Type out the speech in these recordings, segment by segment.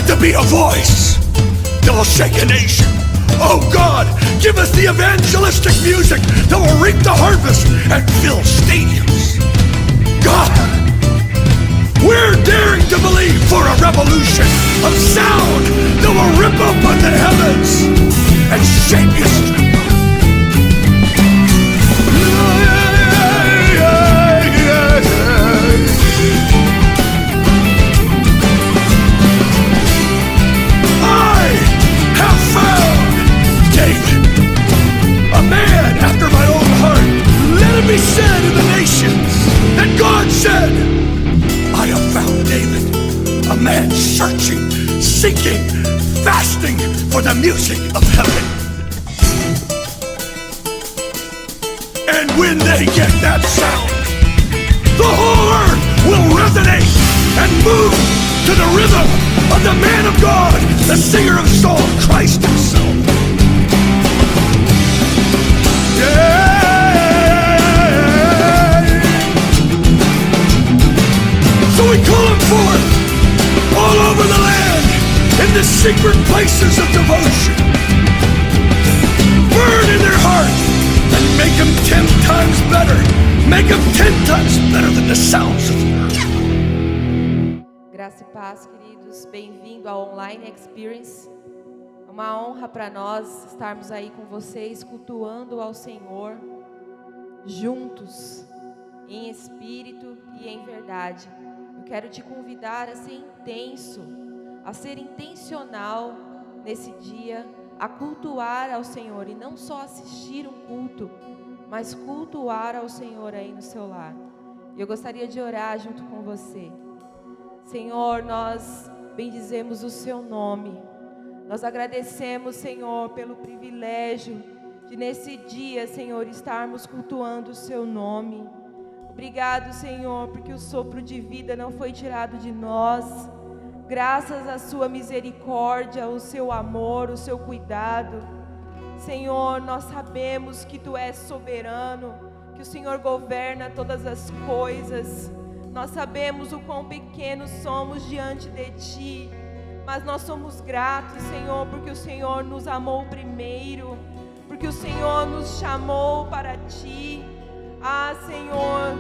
but to be a voice that will shake a nation. Oh God, give us the evangelistic music that will reap the harvest and fill stadiums. God, we're daring to believe for a revolution of sound that will rip open the heavens and shape history. I have found David, a man after my own heart. Let it be said in the nations that God said, I have found David, a man searching, seeking, fasting for the music of heaven. And when they get that sound, the whole earth will resonate and move to the rhythm of the man of God, the singer of song, Christ himself. So we call him forth all over the land in the secret places of devotion. Burn in their heart and make them 10 times better. Make them 10 times better than the sounds of the earth. Graça e paz, queridos. Bem-vindo ao Online Experience. É uma honra para nós estarmos aí com vocês, cultuando ao Senhor, juntos, em espírito e em verdade. Eu quero te convidar a ser intenso, a ser intencional nesse dia, a cultuar ao Senhor e não só assistir um culto, mas cultuar ao Senhor aí no seu lar. E eu gostaria de orar junto com você. Senhor, nós bendizemos o seu nome. Nós agradecemos, Senhor, pelo privilégio de nesse dia, Senhor, estarmos cultuando o seu nome. Obrigado, Senhor, porque o sopro de vida não foi tirado de nós. Graças à sua misericórdia, o seu amor, o seu cuidado. Senhor, nós sabemos que tu és soberano, que o Senhor governa todas as coisas. Nós sabemos o quão pequenos somos diante de ti, mas nós somos gratos, Senhor, porque o Senhor nos amou primeiro, porque o Senhor nos chamou para ti. Ah, Senhor,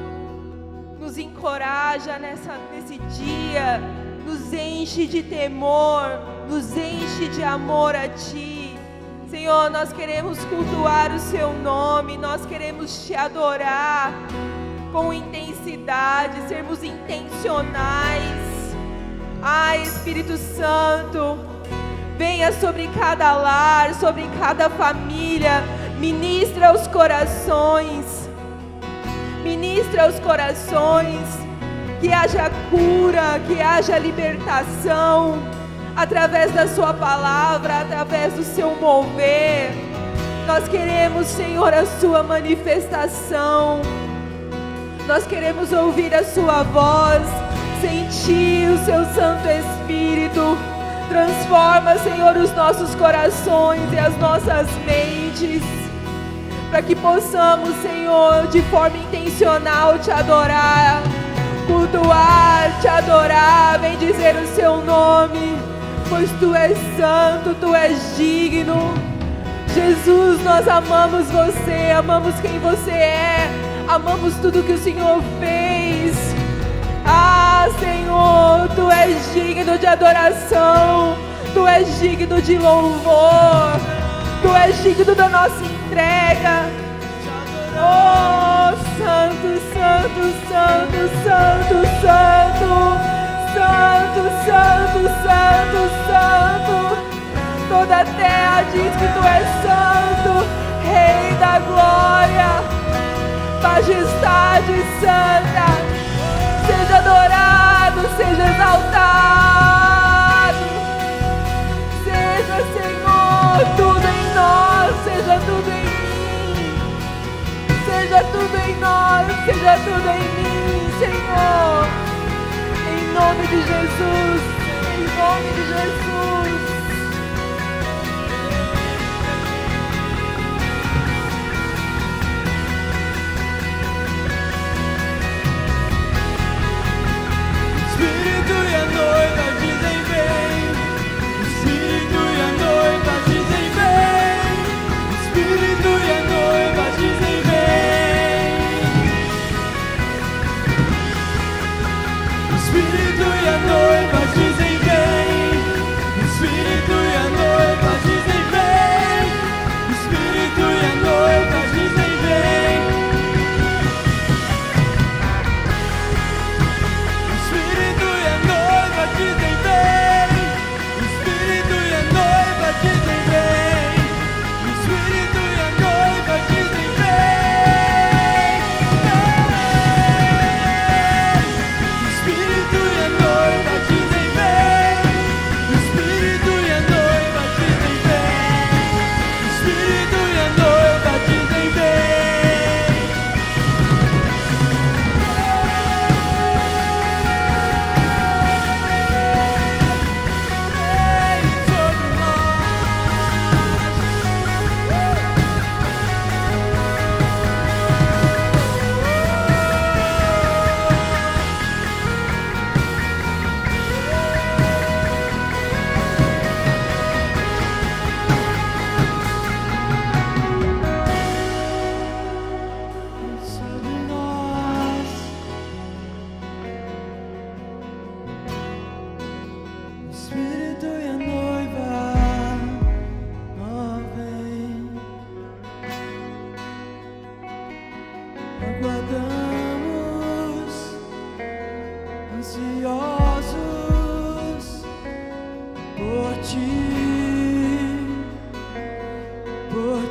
nos encoraja nesse dia, nos enche de temor, nos enche de amor a ti. Senhor, nós queremos cultuar o seu nome, nós queremos te adorar com intensidade, sermos intencionais. Ah, Espírito Santo, venha sobre cada lar, sobre cada família, ministra os corações, que haja cura, que haja libertação, através da sua palavra, através do seu mover. Nós queremos, Senhor, a sua manifestação. Nós queremos ouvir a sua voz, sentir o seu Santo Espírito. Transforma, Senhor, os nossos corações e as nossas mentes, para que possamos, Senhor, de forma intencional te adorar, cultuar, te adorar, bendizer o seu nome, pois tu és santo, tu és digno. Jesus, nós amamos você, amamos quem você é, amamos tudo que o Senhor fez. Ah, Senhor, tu és digno de adoração, tu és digno de louvor, tu és digno da nossa entrega. Oh, Santo, Santo, Santo, Santo, Santo, Santo, Santo, Santo, Santo. Toda a terra diz que tu és santo, Rei da glória, majestade santa. Seja adorado, seja exaltado. Seja, Senhor, tudo em nós, seja tudo em mim. Seja tudo em nós, seja tudo em mim, Senhor. Em nome de Jesus, em nome de Jesus. Espírito e a noiva dizem vem,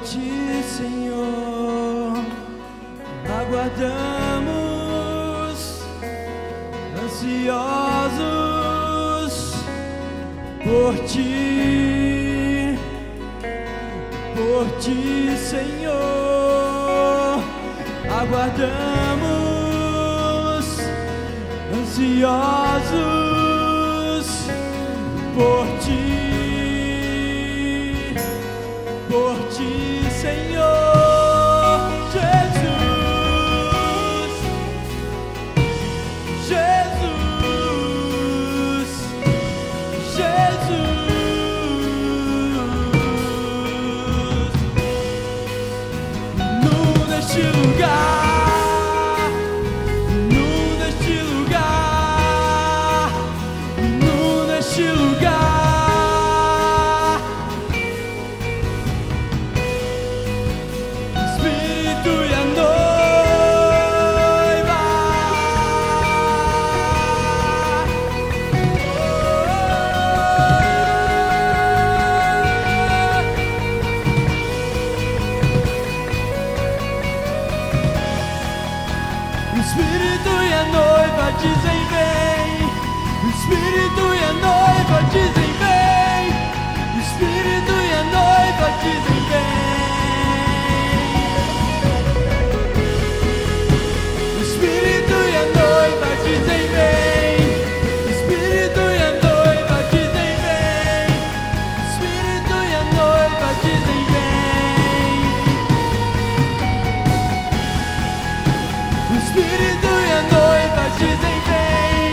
ti, Senhor, aguardamos, ansiosos por ti, Senhor, aguardamos, ansiosos por ti, Senhor Jesus, Jesus, Jesus. Neste lugar, neste lugar, neste lugar. Espírito e a noiva. O Espírito e a noiva dizem vem. O Espírito e a noiva dizem vem. O Espírito e a noiva dizem vem. O Espírito e a noiva dizem vem. O Espírito e a noiva dizem vem. O Espírito e a noiva dizem vem. O Espírito e a noiva dizem vem.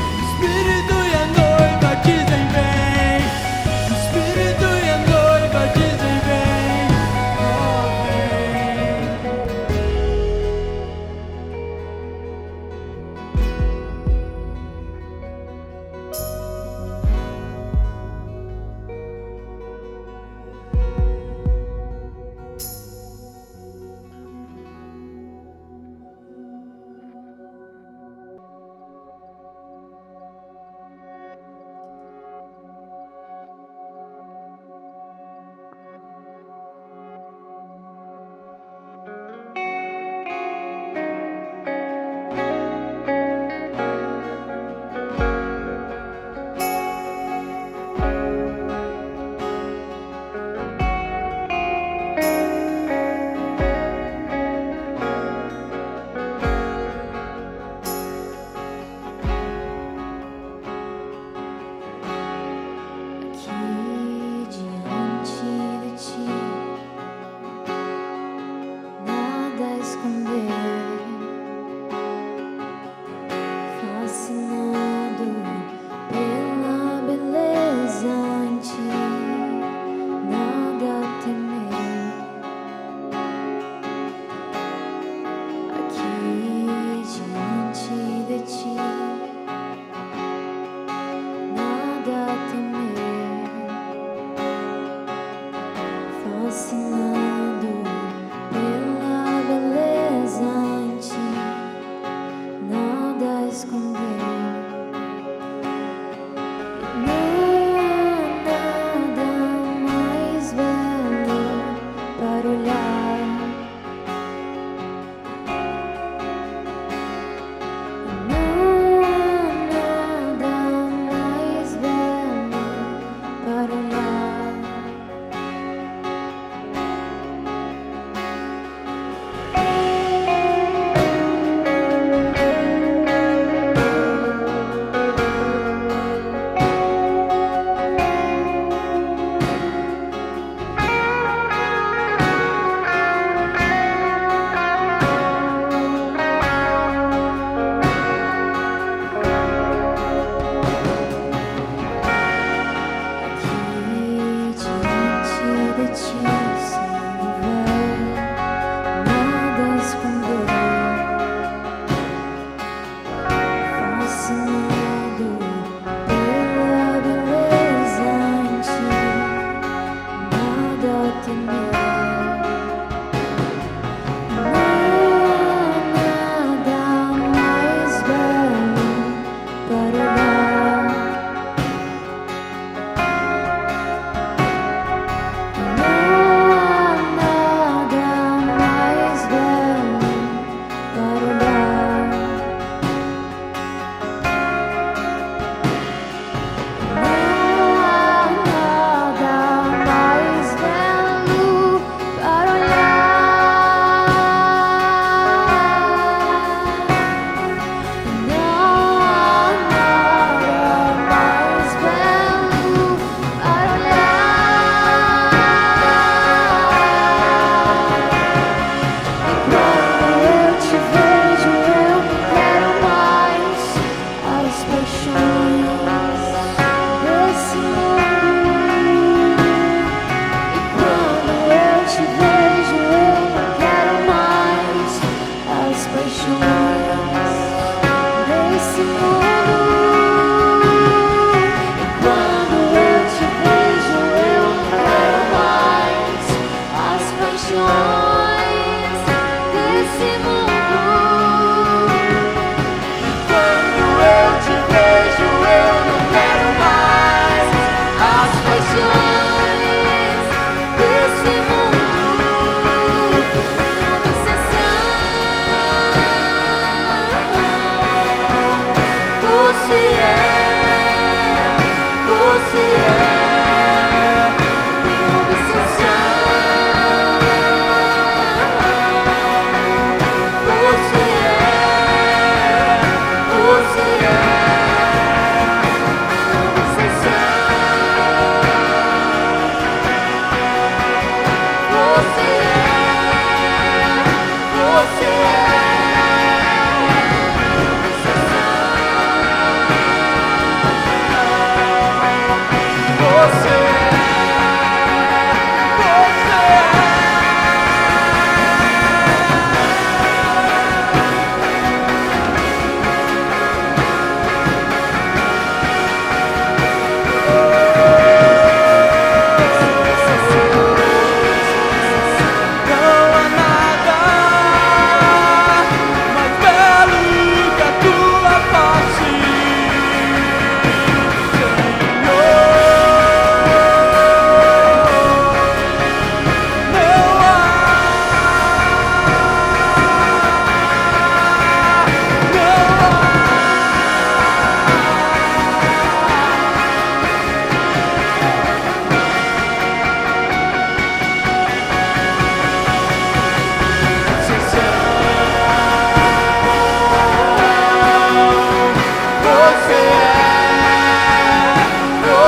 O Espírito e a noiva dizem vem.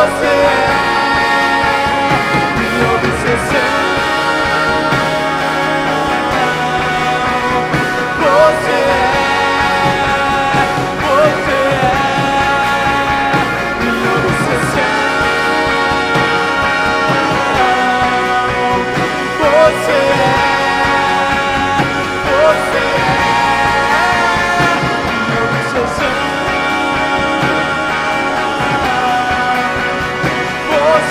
Você é minha obsessão. Você é minha obsessão. Você é minha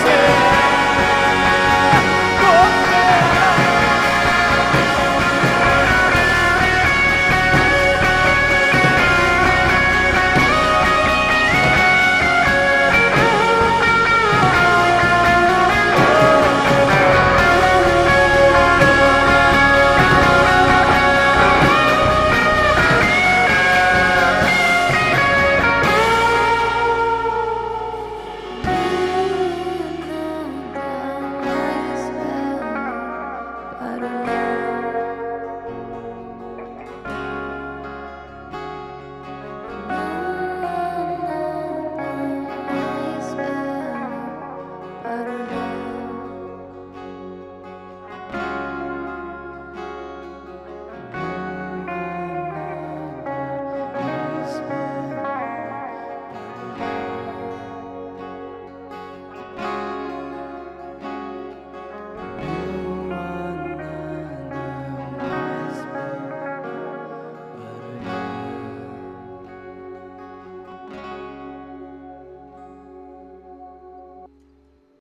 obsessão.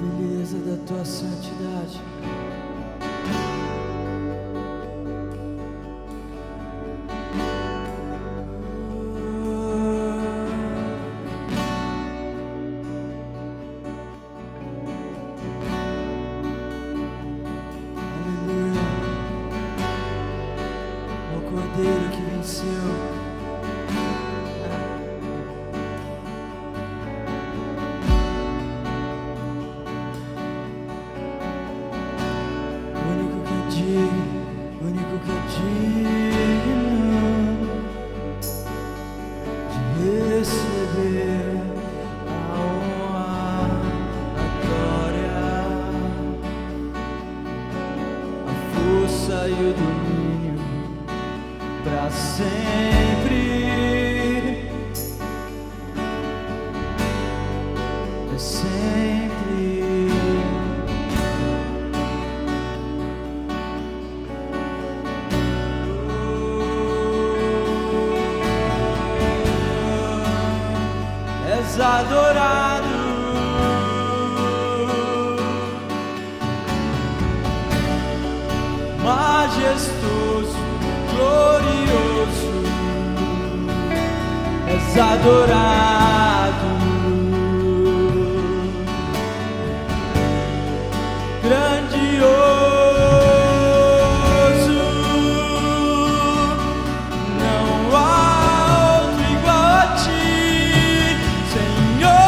Beleza da tua santidade. Aleluia. O Cordeiro que venceu. O único que é digno de receber a honra, a glória, a força e o domínio para sempre. É sempre. És adorado, majestoso, glorioso, és adorado, grandioso, não há outro igual a ti, Senhor.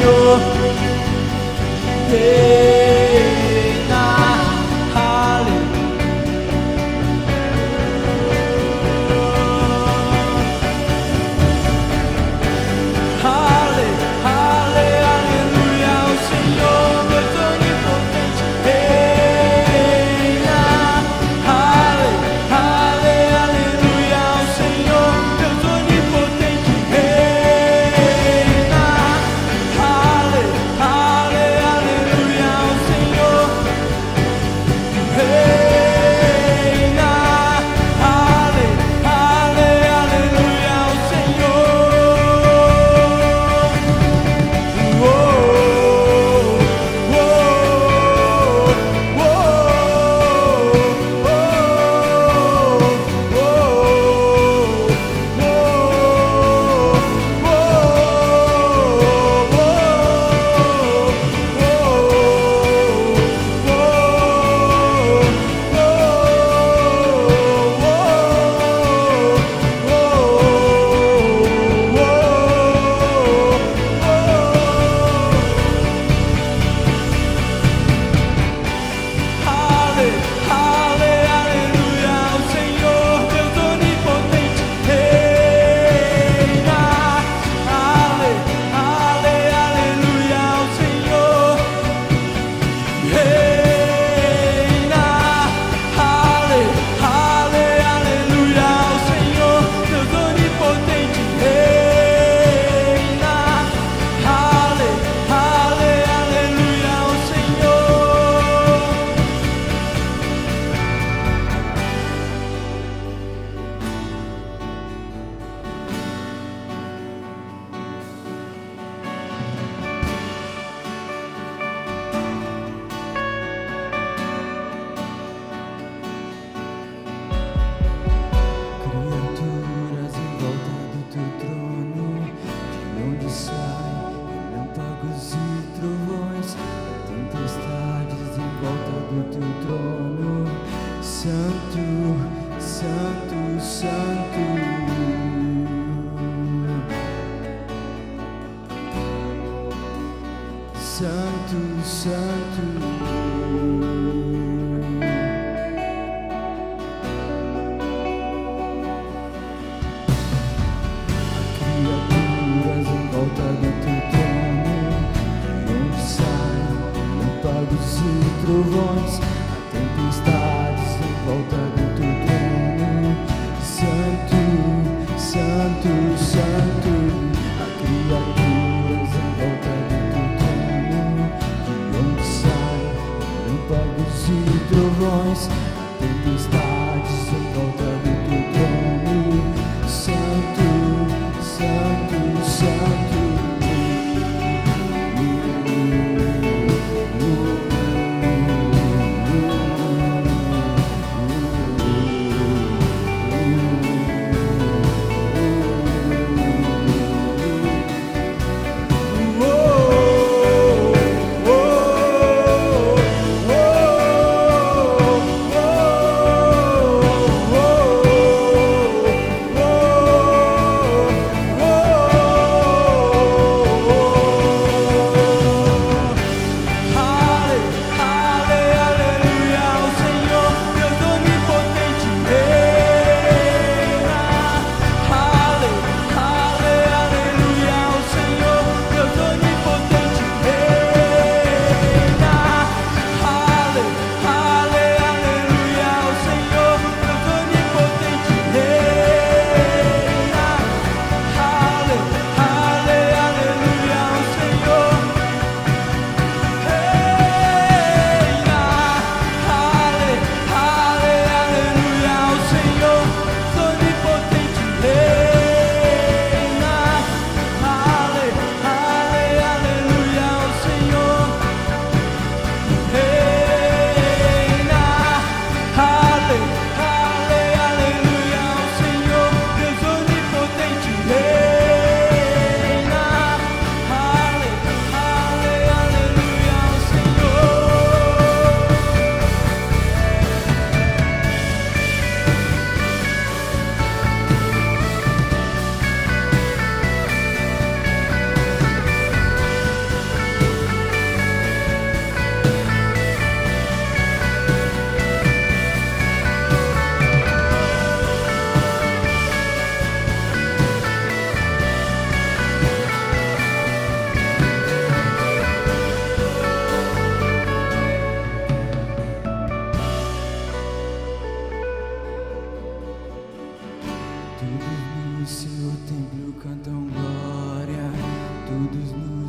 Senhor reina. Aleluia, o Senhor Deus onipotente reina. Aleluia, o Senhor Deus onipotente reina. Aleluia, o Senhor reina. Aleluia, o criaturas em volta do teu trono, de onde saem relâmpagos e trovões, tempestades em volta do teu trono. Santo, santo, santo. Santo, santo. Criaturas em volta do teu trono, de onde saem relâmpagos e trovões, tempestades em volta do teu trono. Santo, santo, santo. Criaturas em volta do teu trono, de onde saem relâmpagos e trovões, tempestades em volta do teu trono. Santo, santo, santo. Oh,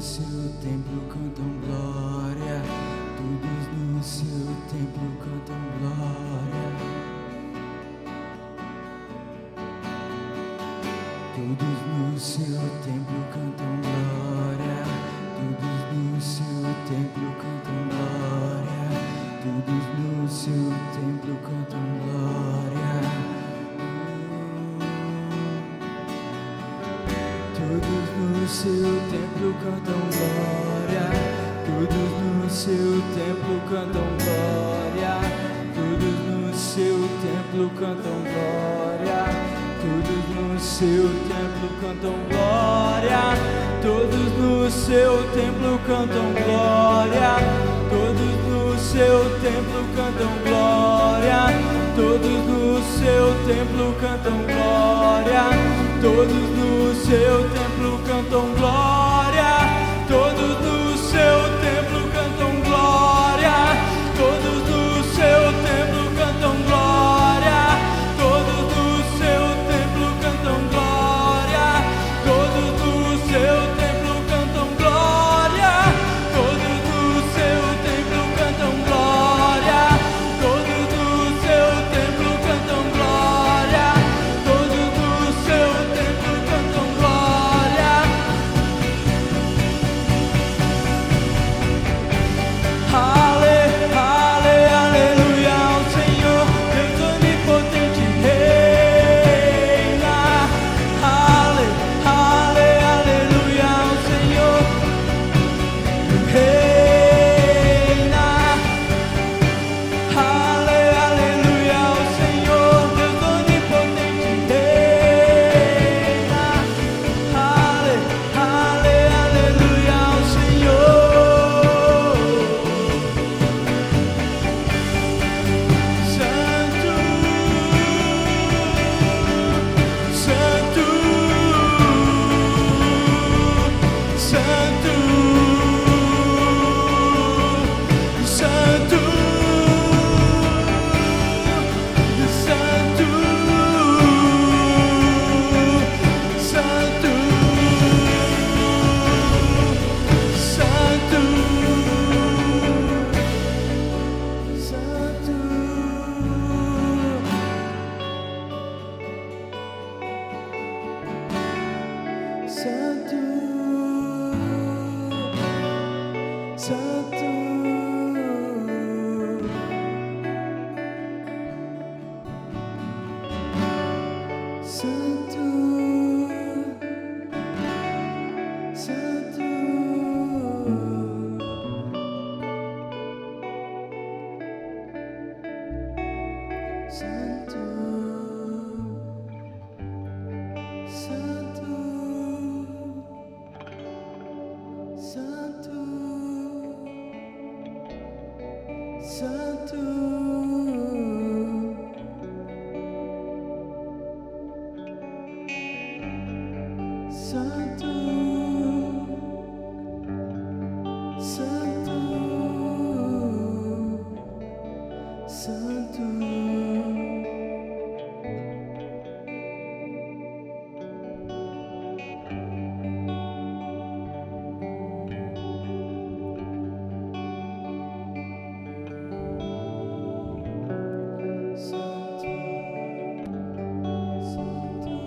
seu templo cantam glória. Todos no seu templo cantam glória. Todos no seu templo cantam glória. Todos no seu templo cantam glória. Todos no seu templo cantam glória. Todos no seu templo cantam glória. Todos no seu templo cantam glória. Todos no seu templo cantam glória. Todos no seu templo cantam glória. Todos no seu templo cantam glória. Todos no seu templo cantam glória. Todos no seu templo cantam glória. Todos no seu templo cantam glória. Todos no seu templo cantam glória. Todos no seu templo cantam glória. Todos no seu templo cantam glória. Todos no seu templo cantam glória. Todos no seu templo cantam glória. Todos no seu templo cantam glória. Todos no seu templo cantam glória. Aleluia ao Senhor, Deus onipotente reina. Aleluia ao Senhor, reina. Aleluia ao Senhor, Deus onipotente reina. Aleluia ao Senhor.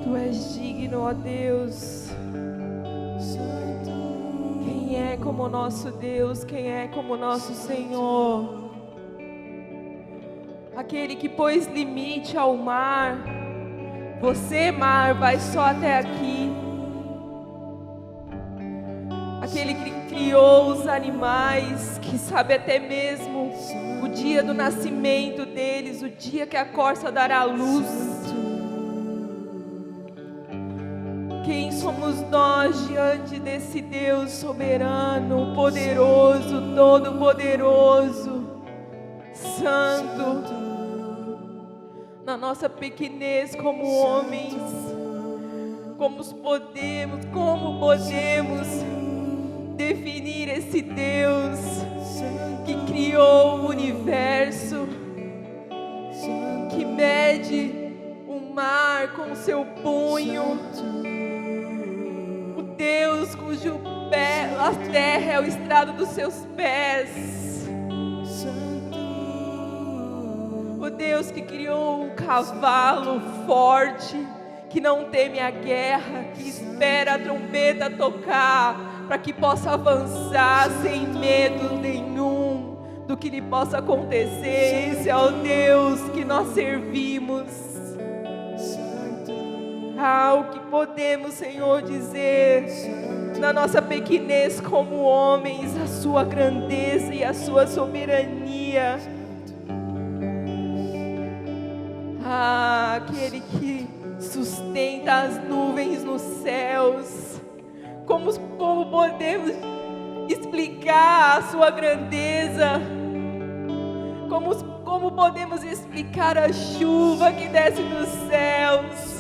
Tu és digno, ó Deus. Quem é como nosso Deus? Quem é como nosso Senhor? Aquele que pôs limite ao mar. Você, mar, vai só até aqui. Aquele que criou os animais, que sabe até mesmo o dia do nascimento deles, o dia que a corça dará luz. Quem somos nós diante desse Deus soberano, poderoso, todo-poderoso, santo? Na nossa pequenez como homens, como podemos definir esse Deus que criou o universo, que mede o mar com seu punho, o Deus cujo pé A terra é o estrado dos seus pés. O Deus que criou um cavalo forte, que não teme a guerra, que espera a trombeta tocar, para que possa avançar sem medo nenhum do que lhe possa acontecer. Esse é o Deus que nós servimos. O que podemos, Senhor, dizer na nossa pequenez como homens, a sua grandeza e a sua soberania. Aquele que sustenta as nuvens nos céus. Como podemos explicar a sua grandeza? Como podemos explicar a chuva que desce dos céus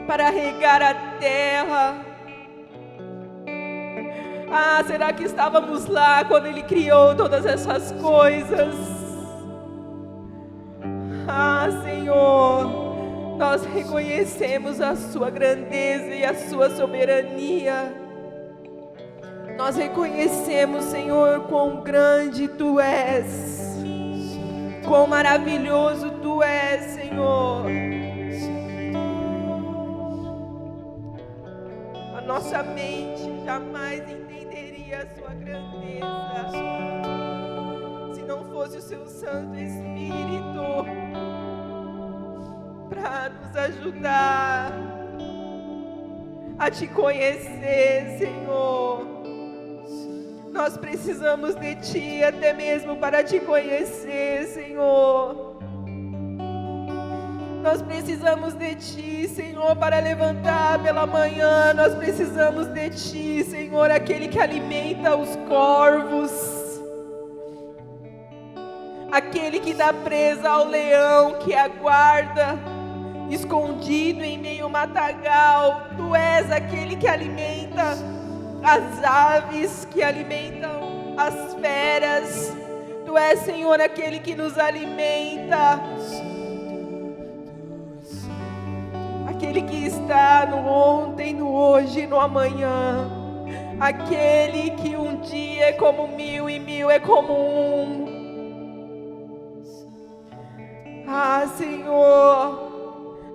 para regar a terra? Será que estávamos lá quando Ele criou todas essas coisas? Senhor, nós reconhecemos a sua grandeza e a sua soberania. Nós reconhecemos, Senhor, quão grande Tu és, quão maravilhoso Tu és, Senhor. A nossa mente jamais entenderia a sua grandeza se não fosse o Seu Santo Espírito para nos ajudar a Te conhecer, Senhor. Nós precisamos de Ti até mesmo para Te conhecer, Senhor. Nós precisamos de Ti, Senhor, para levantar pela manhã. Nós precisamos de Ti, Senhor, aquele que alimenta os corvos, aquele que dá presa ao leão, que aguarda escondido em meio ao matagal. Tu és aquele que alimenta as aves, que alimentam as feras. Tu és, Senhor, aquele que nos alimenta, aquele que está no ontem, no hoje e no amanhã, aquele que um dia é como 1000 e 1000 é como um. Senhor,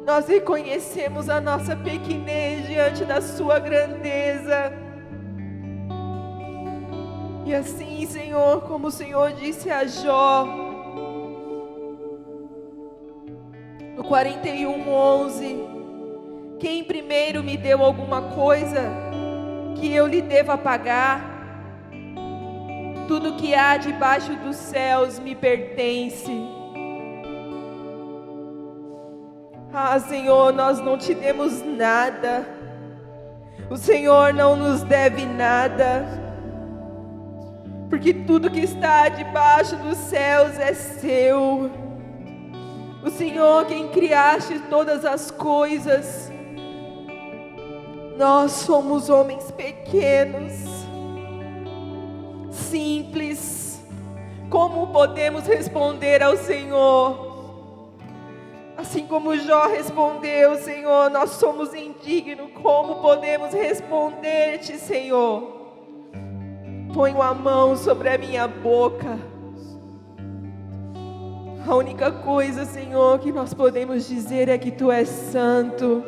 nós reconhecemos a nossa pequenez diante da Sua grandeza. E assim, Senhor, como o Senhor disse a Jó, no 41:11, quem primeiro me deu alguma coisa que eu lhe deva pagar? Tudo que há debaixo dos céus me pertence. Senhor, nós não te demos nada. O Senhor não nos deve nada, porque tudo que está debaixo dos céus é seu. O Senhor, quem criaste todas as coisas. Nós somos homens pequenos, simples. Como podemos responder ao Senhor? Assim como Jó respondeu, Senhor, nós somos indignos. Como podemos responder-te, Senhor? Ponho a mão sobre a minha boca. A única coisa, Senhor, que nós podemos dizer é que Tu és santo.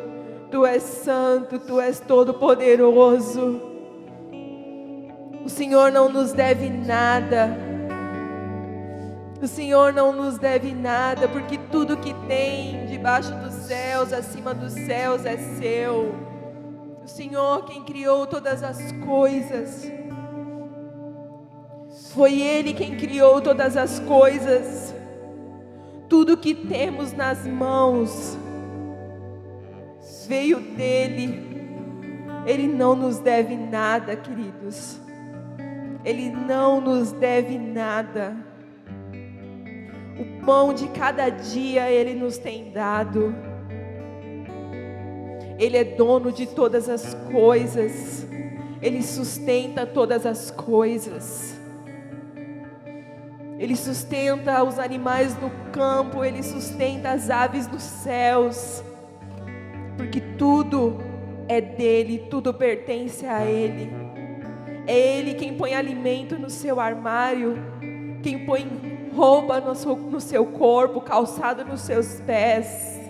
Tu és santo, Tu és todo-poderoso. O Senhor não nos deve nada. O Senhor não nos deve nada, porque tudo que tem debaixo dos céus, acima dos céus, é seu. O Senhor quem criou todas as coisas. Foi Ele quem criou todas as coisas. Tudo que temos nas mãos veio dEle. Ele não nos deve nada, queridos. Ele não nos deve nada. O pão de cada dia Ele nos tem dado. Ele é dono de todas as coisas. Ele sustenta todas as coisas. Ele sustenta os animais no campo. Ele sustenta as aves dos céus. Porque tudo é dele, tudo pertence a Ele. É Ele quem põe alimento no seu armário, quem põe roupa no seu corpo, calçado nos seus pés.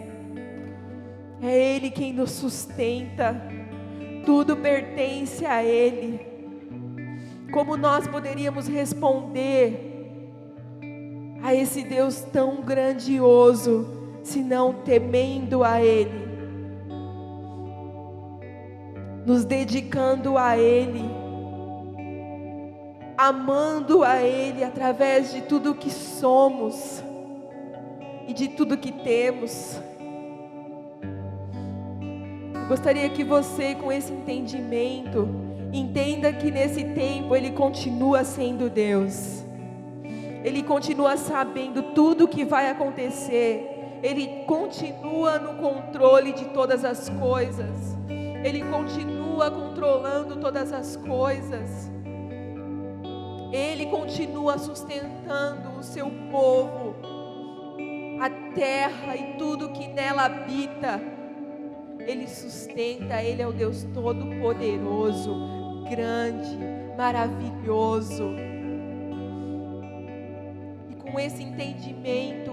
É Ele quem nos sustenta, tudo pertence a Ele. Como nós poderíamos responder a esse Deus tão grandioso, se não temendo a Ele, nos dedicando a Ele, amando a Ele através de tudo que somos e de tudo que temos. Eu gostaria que você, com esse entendimento, entenda que nesse tempo Ele continua sendo Deus. Ele continua sabendo tudo o que vai acontecer. Ele continua no controle de todas as coisas. Ele continua controlando todas as coisas. Ele continua sustentando o seu povo, a terra e tudo que nela habita. Ele sustenta, Ele é o Deus Todo-Poderoso, grande, maravilhoso. E com esse entendimento,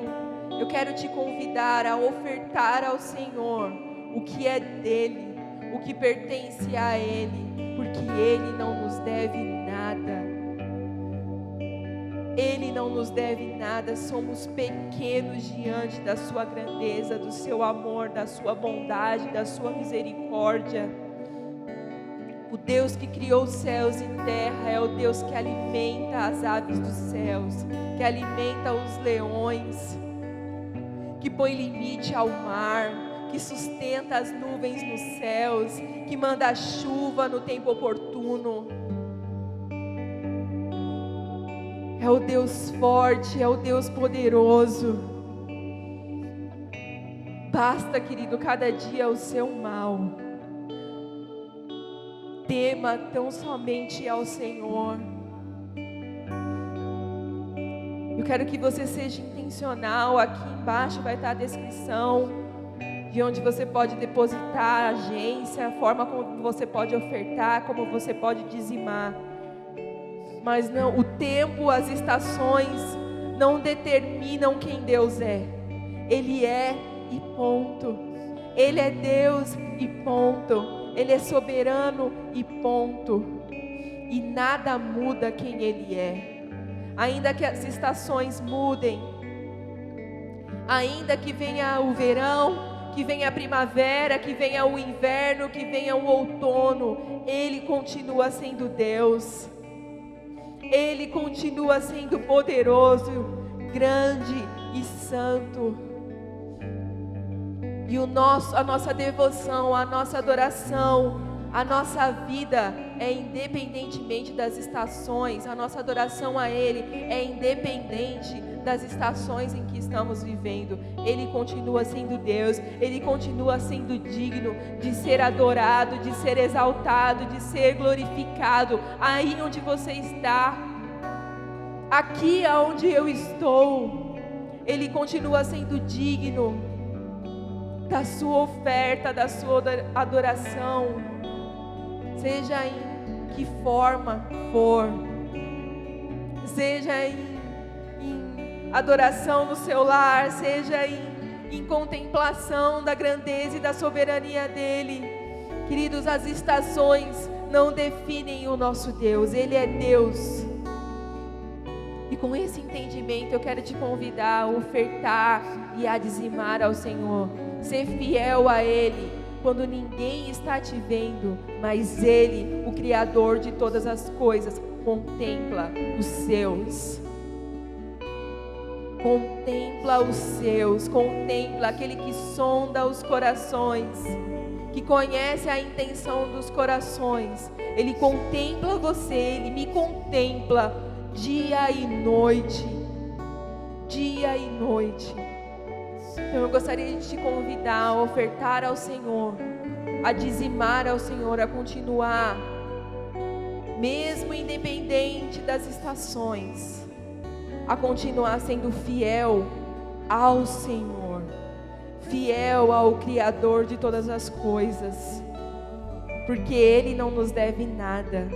eu quero te convidar a ofertar ao Senhor o que é dele, o que pertence a Ele, porque Ele não nos deve nada. Ele não nos deve nada, somos pequenos diante da sua grandeza, do seu amor, da sua bondade, da sua misericórdia. O Deus que criou os céus e terra é o Deus que alimenta as aves dos céus, que alimenta os leões, que põe limite ao mar, que sustenta as nuvens nos céus, que manda a chuva no tempo oportuno. É o Deus forte, é o Deus poderoso. Basta, querido, cada dia o seu mal. Tema tão somente ao Senhor. Eu quero que você seja intencional. Aqui embaixo vai estar a descrição de onde você pode depositar a agência, a forma como você pode ofertar, como você pode dizimar. Mas não, o tempo, as estações não determinam quem Deus é. Ele é e ponto. Ele é Deus e ponto. Ele é soberano e ponto. E nada muda quem Ele é. Ainda que as estações mudem, ainda que venha o verão, que venha a primavera, que venha o inverno, que venha o outono, Ele continua sendo Deus. Ele continua sendo poderoso, grande e santo. E a nossa devoção, a nossa adoração, a nossa vida é independentemente das estações. A nossa adoração a Ele é independente das estações em que estamos vivendo. Ele continua sendo Deus. Ele continua sendo digno de ser adorado, de ser exaltado, de ser glorificado. Aí onde você está, aqui aonde eu estou, Ele continua sendo digno da sua oferta, da sua adoração, seja em que forma for, seja em adoração no seu lar, seja em contemplação da grandeza e da soberania dEle. Queridos, as estações não definem o nosso Deus, Ele é Deus. E com esse entendimento eu quero te convidar a ofertar e a dizimar ao Senhor. Ser fiel a Ele quando ninguém está te vendo, mas Ele, o Criador de todas as coisas, contempla os seus. Contempla os seus, contempla aquele que sonda os corações, que conhece a intenção dos corações. Ele contempla você, Ele me contempla dia e noite, dia e noite. Então eu gostaria de te convidar a ofertar ao Senhor, a dizimar ao Senhor, a continuar, mesmo independente das estações, a continuar sendo fiel ao Senhor, fiel ao Criador de todas as coisas. porque Ele não nos deve nada,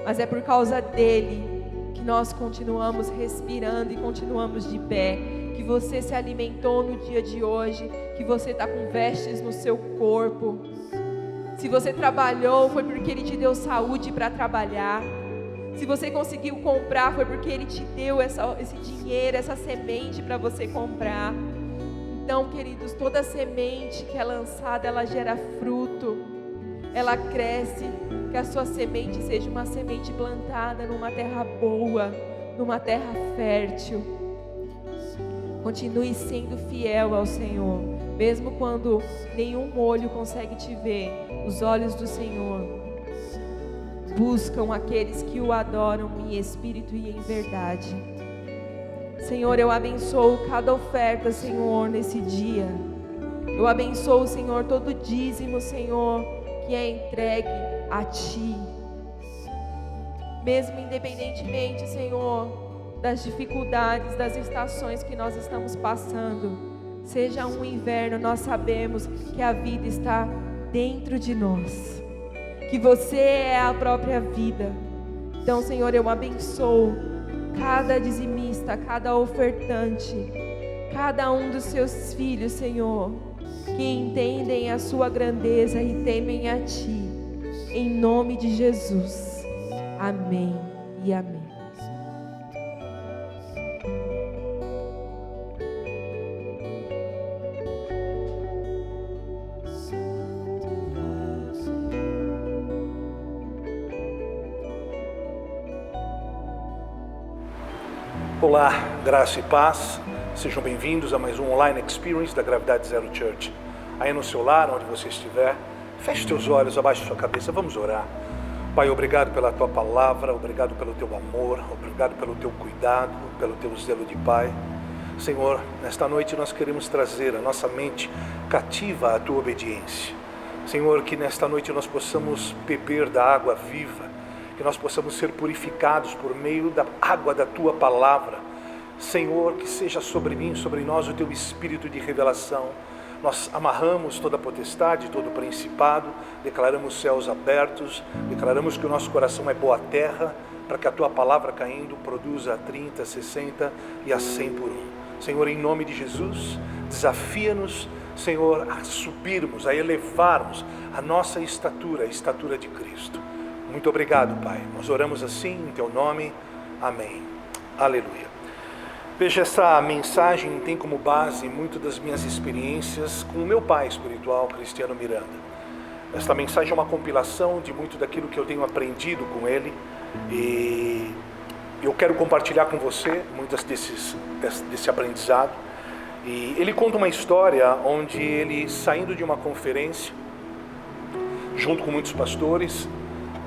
mas é por causa dEle que nós continuamos respirando e continuamos de pé, que você se alimentou no dia de hoje, que você está com vestes no seu corpo. Se você trabalhou, foi porque Ele te deu saúde para trabalhar. Se você conseguiu comprar, foi porque Ele te deu esse dinheiro, essa semente para você comprar. Então, queridos, toda semente que é lançada, ela gera fruto, ela cresce. Que a sua semente seja uma semente plantada numa terra boa, numa terra fértil. Continue sendo fiel ao Senhor, mesmo quando nenhum olho consegue te ver. Os olhos do Senhor buscam aqueles que o adoram em espírito e em verdade. Senhor, eu abençoo cada oferta, Senhor, nesse dia. Eu abençoo, Senhor, todo dízimo, Senhor, que é entregue a Ti. Mesmo independentemente, Senhor, das dificuldades, das estações que nós estamos passando, seja um inverno, nós sabemos que a vida está dentro de nós, que você é a própria vida. Então, Senhor, eu abençoo cada dizimista, cada ofertante, cada um dos seus filhos, Senhor, que entendem a sua grandeza e temem a Ti, em nome de Jesus. Amém e amém. Olá, graça e paz, sejam bem-vindos a mais um Online Experience da Gravidade Zero Church. Aí no seu lar, onde você estiver, feche teus olhos, abaixe sua cabeça, vamos orar. Pai, obrigado pela Tua palavra, obrigado pelo Teu amor, obrigado pelo Teu cuidado, pelo Teu zelo de Pai. Senhor, nesta noite nós queremos trazer a nossa mente cativa à Tua obediência. Senhor, que nesta noite nós possamos beber da água viva, que nós possamos ser purificados por meio da água da Tua palavra. Senhor, que seja sobre mim, sobre nós o Teu Espírito de revelação. Nós amarramos toda a potestade, todo o principado, declaramos céus abertos, declaramos que o nosso coração é boa terra, para que a Tua palavra caindo produza 30, 60 e a 100 por um. Senhor, em nome de Jesus, desafia-nos, Senhor, a subirmos, a elevarmos a nossa estatura, a estatura de Cristo. Muito obrigado, Pai. Nós oramos assim em Teu nome. Amém. Aleluia. Veja, essa mensagem tem como base muito das minhas experiências com o meu pai espiritual, Cristiano Miranda. Esta mensagem é uma compilação de muito daquilo que eu tenho aprendido com ele e eu quero compartilhar com você muitas desse aprendizado. E ele conta uma história onde ele, saindo de uma conferência, junto com muitos pastores,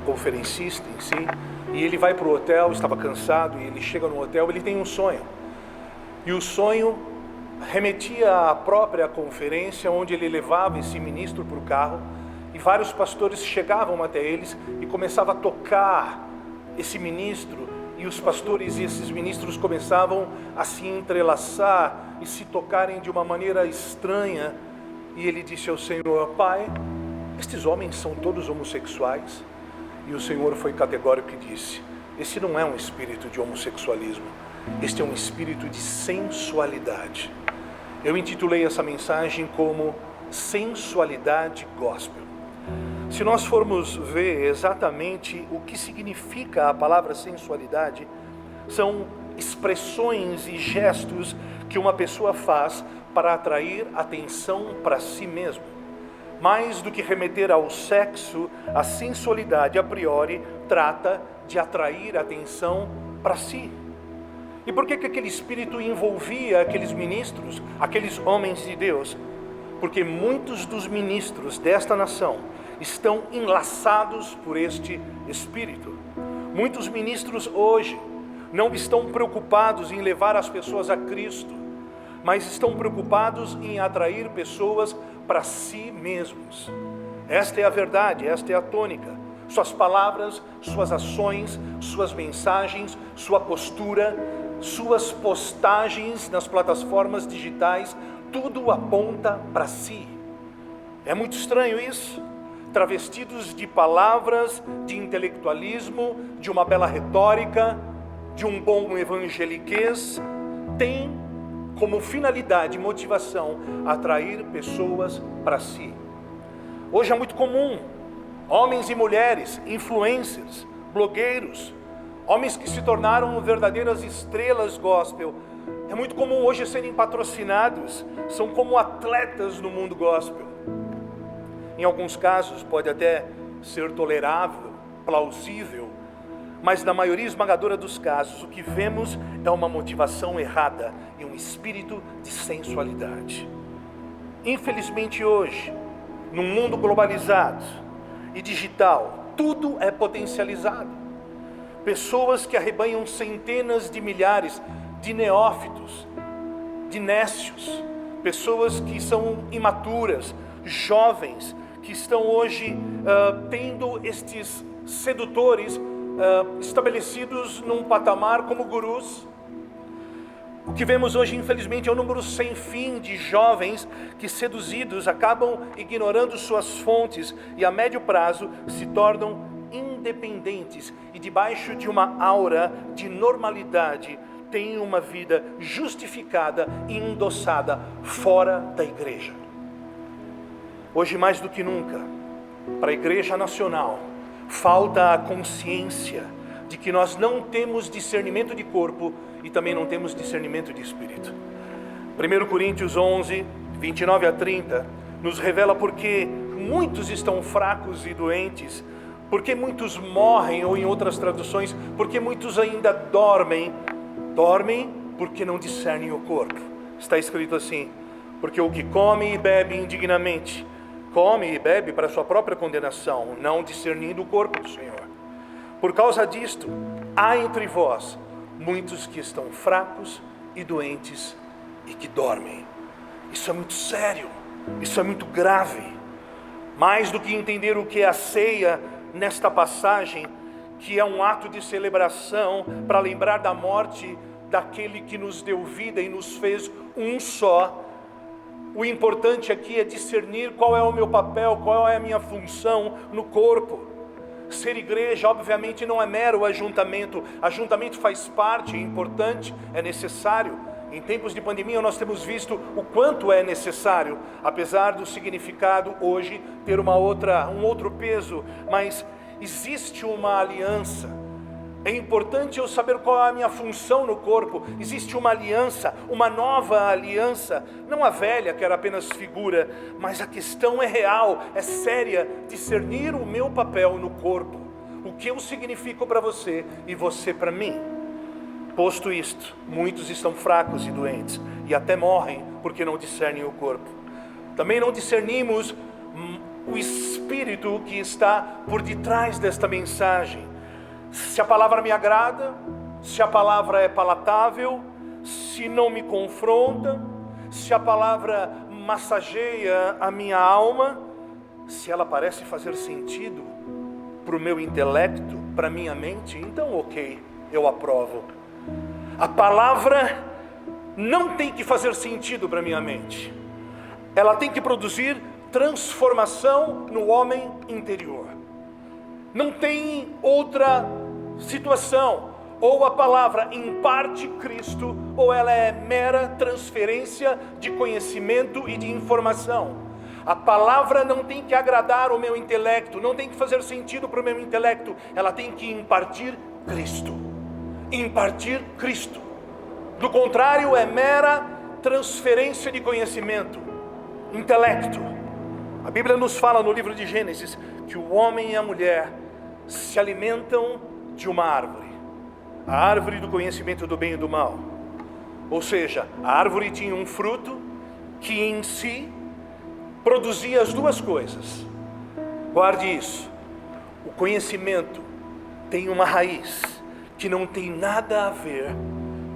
conferencista em si, e ele vai para o hotel, estava cansado, e ele chega no hotel, ele tem um sonho. E o sonho remetia à própria conferência, onde ele levava esse ministro para o carro, e vários pastores chegavam até eles e começavam a tocar esse ministro, e os pastores e esses ministros começavam a se entrelaçar e se tocarem de uma maneira estranha. E ele disse ao Senhor: Pai, estes homens são todos homossexuais? E o Senhor foi categórico e disse: esse não é um espírito de homossexualismo, este é um espírito de sensualidade. Eu intitulei essa mensagem como Sensualidade Gospel. Se nós formos ver exatamente o que significa a palavra sensualidade, são expressões e gestos que uma pessoa faz para atrair atenção para si mesmo. Mais do que remeter ao sexo, a sensualidade a priori trata de atrair atenção para si. E por que aquele espírito envolvia aqueles ministros, aqueles homens de Deus? Porque muitos dos ministros desta nação estão enlaçados por este espírito. Muitos ministros hoje não estão preocupados em levar as pessoas a Cristo, mas estão preocupados em atrair pessoas para si mesmos. Esta é a verdade, esta é a tônica. Suas palavras, suas ações, suas mensagens, sua postura, suas postagens nas plataformas digitais, tudo aponta para si. É muito estranho isso. travestidos de palavras, de intelectualismo, de uma bela retórica, de um bom evangeliquez, tem como finalidade e motivação atrair pessoas para si. Hoje é muito comum homens e mulheres, influencers, blogueiros, homens que se tornaram verdadeiras estrelas gospel. É muito comum hoje serem patrocinados, são como atletas no mundo gospel. Em alguns casos pode até ser tolerável, plausível, mas na maioria esmagadora dos casos o que vemos é uma motivação errada e um espírito de sensualidade. Infelizmente hoje, num mundo globalizado e digital, tudo é potencializado. Pessoas que arrebanham centenas de milhares de neófitos, de nécios, pessoas que são imaturas, jovens, que estão hoje tendo estes sedutores estabelecidos num patamar como gurus. O que vemos hoje, infelizmente, é um número sem fim de jovens que, seduzidos, acabam ignorando suas fontes e a médio prazo se tornam independentes e debaixo de uma aura de normalidade têm uma vida justificada e endossada fora da igreja. Hoje mais do que nunca, para a igreja nacional, falta a consciência de que nós não temos discernimento de corpo e também não temos discernimento de espírito. 1 Coríntios 11, 29 a 30, nos revela porque muitos estão fracos e doentes, porque muitos morrem, ou em outras traduções, porque muitos ainda dormem porque não discernem o corpo. Está escrito assim: porque o que come e bebe indignamente, come e bebe para sua própria condenação, não discernindo o corpo do Senhor. Por causa disto, há entre vós muitos que estão fracos e doentes e que dormem. Isso é muito sério, isso é muito grave. Mais do que entender o que é a ceia nesta passagem, que é um ato de celebração para lembrar da morte daquele que nos deu vida e nos fez um só. O importante aqui é discernir qual é o meu papel, qual é a minha função no corpo. Ser igreja, obviamente, não é mero ajuntamento. Ajuntamento faz parte, é importante, é necessário. Em tempos de pandemia nós temos visto o quanto é necessário, apesar do significado hoje ter um outro peso, mas existe uma aliança. É importante eu saber qual é a minha função no corpo. Existe uma aliança, uma nova aliança, não a velha que era apenas figura, mas a questão é real, é séria. Discernir o meu papel no corpo, o que eu significo para você e você para mim. Posto isto, muitos estão fracos e doentes e até morrem porque não discernem o corpo. Também não discernimos o espírito que está por detrás desta mensagem. Se a palavra me agrada, se a palavra é palatável, se não me confronta, se a palavra massageia a minha alma, se ela parece fazer sentido para o meu intelecto, para a minha mente, então ok, eu aprovo. A palavra não tem que fazer sentido para a minha mente. Ela tem que produzir transformação no homem interior. Não tem outra situação. Ou a palavra imparte Cristo, ou ela é mera transferência de conhecimento e de informação. A palavra não tem que agradar o meu intelecto, não tem que fazer sentido para o meu intelecto. Ela tem que impartir Cristo. Impartir Cristo. Do contrário, é mera transferência de conhecimento, intelecto. A Bíblia nos fala no livro de Gênesis que o homem e a mulher se alimentam de uma árvore, a árvore do conhecimento do bem e do mal. Ou seja, a árvore tinha um fruto que em si produzia as duas coisas. Guarde isso. O conhecimento tem uma raiz que não tem nada a ver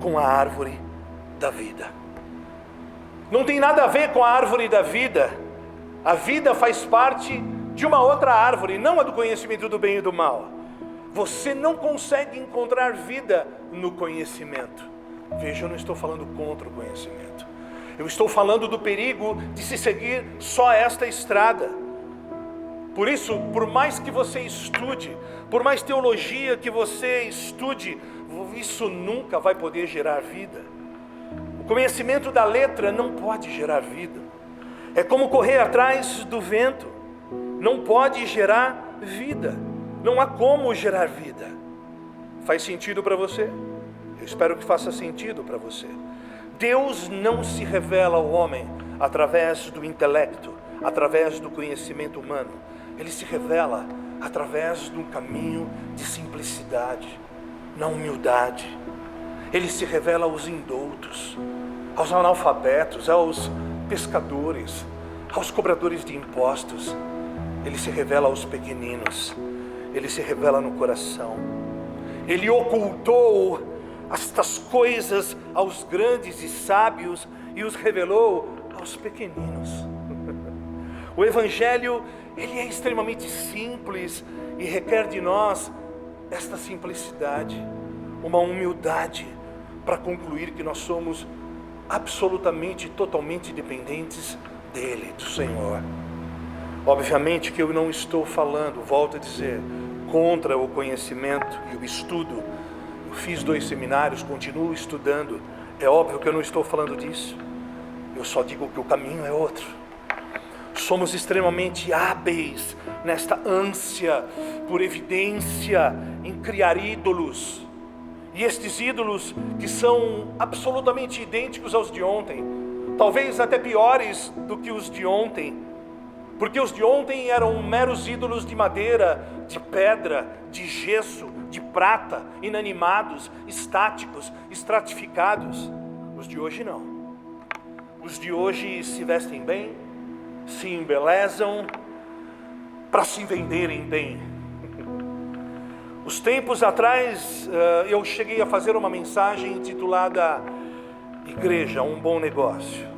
com a árvore da vida. Não tem nada a ver com a árvore da vida. A vida faz parte de uma outra árvore, não a do conhecimento do bem e do mal. Você não consegue encontrar vida no conhecimento. Veja, eu não estou falando contra o conhecimento. Eu estou falando do perigo de se seguir só esta estrada. Por isso, por mais que você estude, por mais teologia que você estude, isso nunca vai poder gerar vida. O conhecimento da letra não pode gerar vida. É como correr atrás do vento. Não pode gerar vida. Não há como gerar vida. Faz sentido para você? Eu espero que faça sentido para você. Deus não se revela ao homem através do intelecto, através do conhecimento humano. Ele se revela através de um caminho de simplicidade, na humildade. Ele se revela aos indoutos, aos analfabetos, aos pescadores, aos cobradores de impostos. Ele se revela aos pequeninos. Ele se revela no coração. Ele ocultou estas coisas aos grandes e sábios e os revelou aos pequeninos. O Evangelho, ele é extremamente simples e requer de nós esta simplicidade, uma humildade para concluir que nós somos absolutamente, totalmente dependentes dele, do Senhor. Obviamente que eu não estou falando, volto a dizer, contra o conhecimento e o estudo. Eu fiz 2 seminários, continuo estudando. É óbvio que eu não estou falando disso. Eu só digo que o caminho é outro. Somos extremamente hábeis nesta ânsia por evidência em criar ídolos. E estes ídolos que são absolutamente idênticos aos de ontem, talvez até piores do que os de ontem, porque os de ontem eram meros ídolos de madeira, de pedra, de gesso, de prata, inanimados, estáticos, estratificados. Os de hoje não. Os de hoje se vestem bem, se embelezam para se venderem bem. Uns tempos atrás eu cheguei a fazer uma mensagem intitulada Igreja, um bom negócio.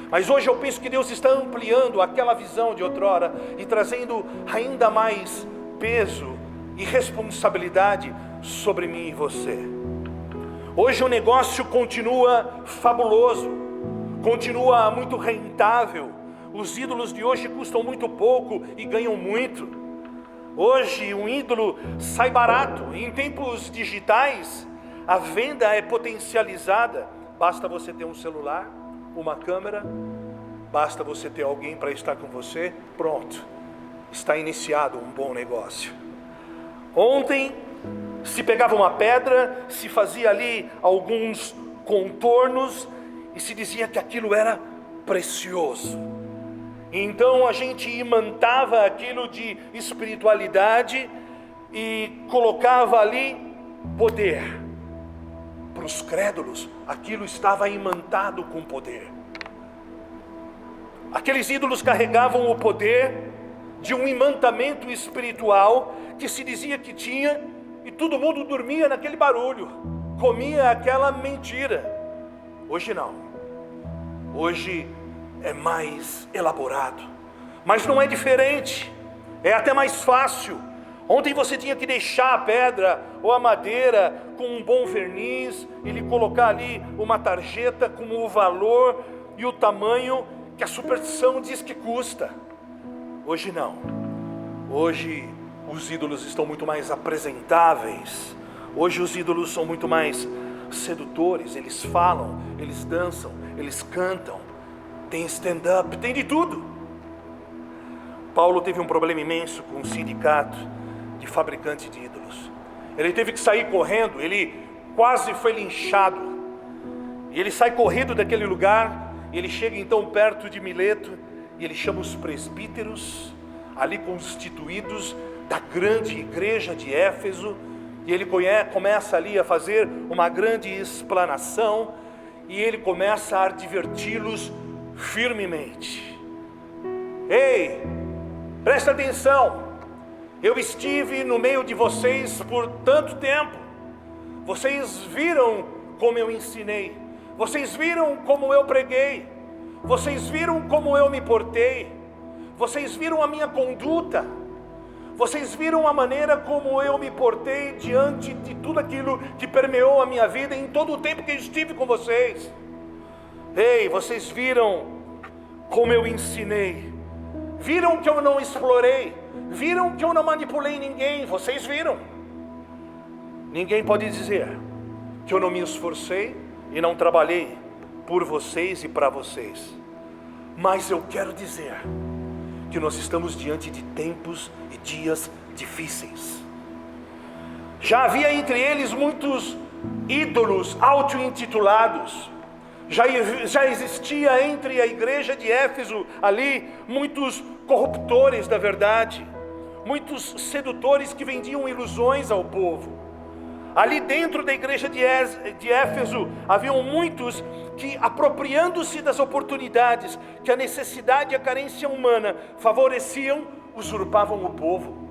Mas hoje eu penso que Deus está ampliando aquela visão de outrora e trazendo ainda mais peso e responsabilidade sobre mim e você. Hoje o negócio continua fabuloso, continua muito rentável. Os ídolos de hoje custam muito pouco e ganham muito. Hoje um ídolo sai barato. Em tempos digitais, a venda é potencializada. Basta você ter um celular, uma câmera, basta você ter alguém para estar com você, pronto, está iniciado um bom negócio. Ontem se pegava uma pedra, se fazia ali alguns contornos e se dizia que aquilo era precioso. Então a gente imantava aquilo de espiritualidade e colocava ali poder. Para os crédulos, aquilo estava imantado com poder. Aqueles ídolos carregavam o poder de um imantamento espiritual que se dizia que tinha, e todo mundo dormia naquele barulho, comia aquela mentira. Hoje não. Hoje é mais elaborado, mas não é diferente, é até mais fácil. Ontem você tinha que deixar a pedra ou a madeira com um bom verniz, ele colocar ali uma tarjeta com o valor e o tamanho que a superstição diz que custa. Hoje não. Hoje os ídolos estão muito mais apresentáveis. Hoje os ídolos são muito mais sedutores. Eles falam, eles dançam, eles cantam. Tem stand-up, tem de tudo. Paulo teve um problema imenso com o sindicato de fabricantes de ídolos. Ele teve que sair correndo, ele quase foi linchado. E ele sai correndo daquele lugar, e ele chega então perto de Mileto, e ele chama os presbíteros, ali constituídos, da grande igreja de Éfeso, e ele começa ali a fazer uma grande explanação, e ele começa a adverti-los firmemente. Ei, presta atenção, eu estive no meio de vocês por tanto tempo, vocês viram como eu ensinei, vocês viram como eu preguei, vocês viram como eu me portei, vocês viram a minha conduta, vocês viram a maneira como eu me portei diante de tudo aquilo que permeou a minha vida em todo o tempo que eu estive com vocês. Ei, vocês viram como eu ensinei, viram que eu não explorei, viram que eu não manipulei ninguém, vocês viram. Ninguém pode dizer que eu não me esforcei e não trabalhei por vocês e para vocês. Mas eu quero dizer que nós estamos diante de tempos e dias difíceis. Já havia entre eles muitos ídolos auto-intitulados. Já existia entre a igreja de Éfeso ali muitos corruptores da verdade, muitos sedutores que vendiam ilusões ao povo. Ali dentro da igreja de Éfeso haviam muitos que, apropriando-se das oportunidades que a necessidade e a carência humana favoreciam, usurpavam o povo.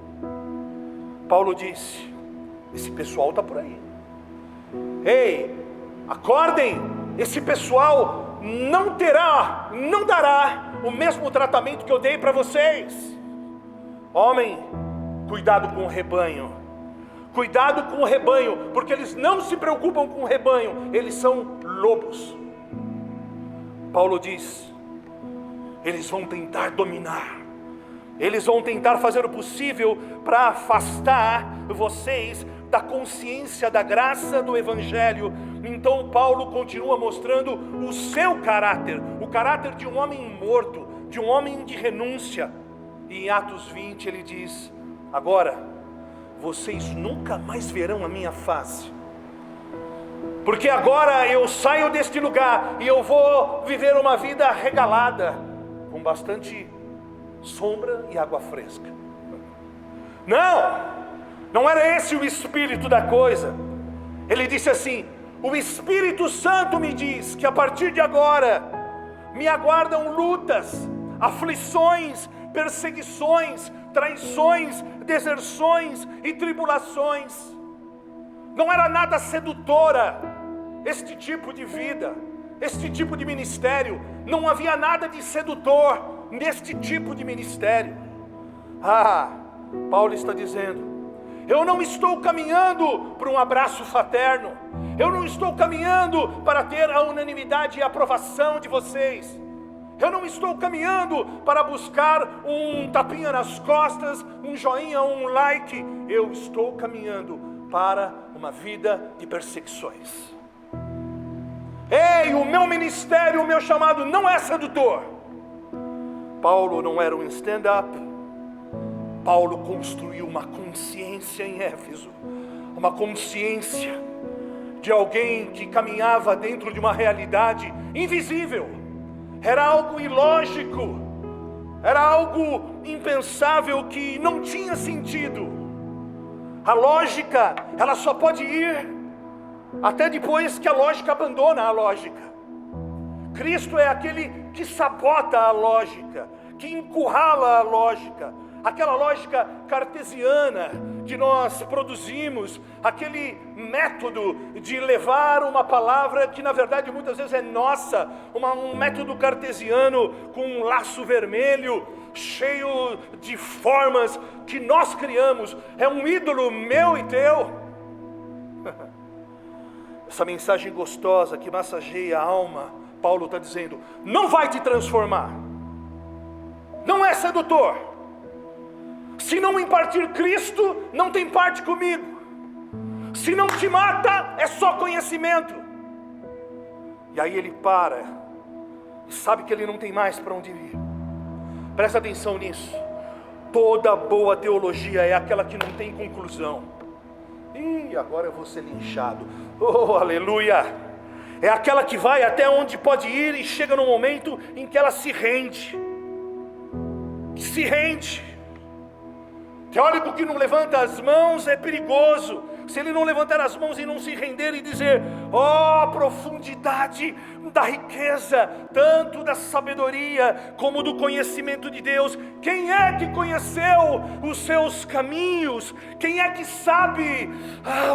Paulo disse: esse pessoal está por aí. Ei, acordem, esse pessoal não dará o mesmo tratamento que eu dei para vocês. Homem, cuidado com o rebanho. Cuidado com o rebanho, porque eles não se preocupam com o rebanho, eles são lobos. Paulo diz: eles vão tentar dominar, eles vão tentar fazer o possível para afastar vocês da consciência da graça do Evangelho. Então Paulo continua mostrando o seu caráter, o caráter de um homem morto, de um homem de renúncia. E em Atos 20 ele diz: agora vocês nunca mais verão a minha face, porque agora eu saio deste lugar e eu vou viver uma vida regalada, com bastante sombra e água fresca. Não era esse o espírito da coisa. Ele disse assim: o Espírito Santo me diz que a partir de agora me aguardam lutas, aflições, perseguições, traições, deserções e tribulações. Não era nada sedutora este tipo de vida, este tipo de ministério. Não havia nada de sedutor neste tipo de ministério. Paulo está dizendo: eu não estou caminhando para um abraço fraterno, eu não estou caminhando para ter a unanimidade e a aprovação de vocês, eu não estou caminhando para buscar um tapinha nas costas, um joinha, um like. Eu estou caminhando para uma vida de perseguições. Ei, o meu ministério, o meu chamado não é sedutor. Paulo não era um stand-up. Paulo construiu uma consciência em Éfeso, uma consciência de alguém que caminhava dentro de uma realidade invisível. Era algo ilógico, era algo impensável que não tinha sentido. A lógica, ela só pode ir até depois que a lógica abandona a lógica. Cristo é aquele que sabota a lógica, que encurrala a lógica, aquela lógica cartesiana que nós produzimos, aquele método de levar uma palavra que na verdade muitas vezes é nossa, um método cartesiano com um laço vermelho, cheio de formas que nós criamos, é um ídolo meu e teu. Essa mensagem gostosa que massageia a alma, Paulo está dizendo: não vai te transformar, não é sedutor. Se não impartir Cristo, não tem parte comigo. Se não te mata, é só conhecimento. E aí ele para e sabe que ele não tem mais para onde ir. Presta atenção nisso. Toda boa teologia é aquela que não tem conclusão. Ih, agora eu vou ser linchado. Oh, aleluia! É aquela que vai até onde pode ir e chega no momento em que ela se rende. Se rende. Teórico que não levanta as mãos é perigoso. Se ele não levantar as mãos e não se render e dizer: ó, profundidade da riqueza, tanto da sabedoria como do conhecimento de Deus. Quem é que conheceu os seus caminhos? Quem é que sabe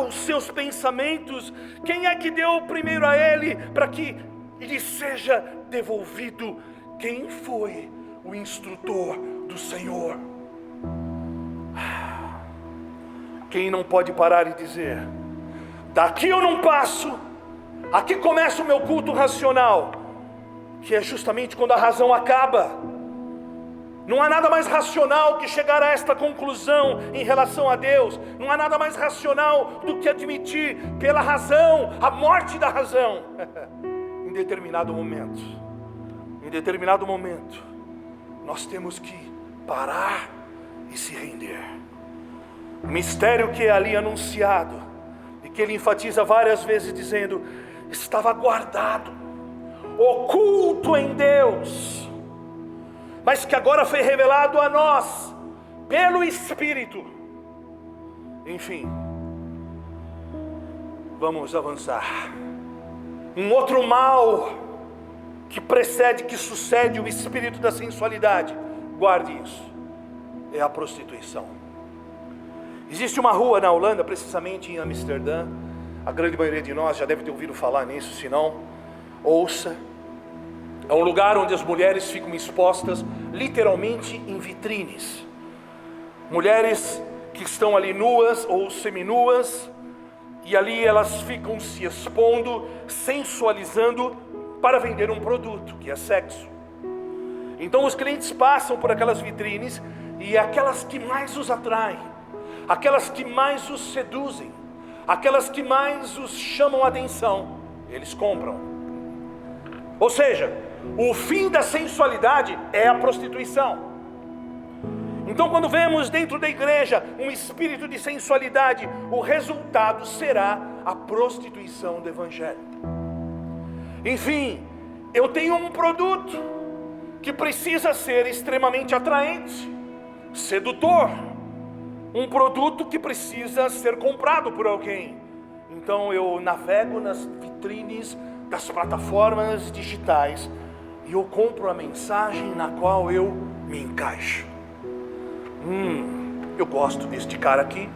os seus pensamentos? Quem é que deu primeiro a ele para que lhe seja devolvido? Quem foi o instrutor do Senhor? Quem não pode parar e dizer: daqui eu não passo, aqui começa o meu culto racional, que é justamente quando a razão acaba. Não há nada mais racional que chegar a esta conclusão em relação a Deus. Não há nada mais racional do que admitir pela razão, a morte da razão. Em determinado momento, nós temos que parar e se render. O mistério que é ali anunciado, e que ele enfatiza várias vezes dizendo, estava guardado, oculto em Deus, mas que agora foi revelado a nós, pelo Espírito. Enfim, vamos avançar. Um outro mal que precede, que sucede o espírito da sensualidade, guarde isso, é a prostituição. Existe uma rua na Holanda, precisamente em Amsterdã, a grande maioria de nós já deve ter ouvido falar nisso, se não, ouça. É um lugar onde as mulheres ficam expostas literalmente em vitrines. Mulheres que estão ali nuas ou seminuas, e ali elas ficam se expondo, sensualizando para vender um produto, que é sexo. Então os clientes passam por aquelas vitrines e aquelas que mais os atraem, aquelas que mais os seduzem, aquelas que mais os chamam a atenção, eles compram. Ou seja, o fim da sensualidade é a prostituição. Então quando vemos dentro da igreja um espírito de sensualidade, o resultado será a prostituição do evangelho. Enfim, eu tenho um produto que precisa ser extremamente atraente, sedutor, um produto que precisa ser comprado por alguém. Então eu navego nas vitrines das plataformas digitais e eu compro a mensagem na qual eu me encaixo. Eu gosto deste cara aqui.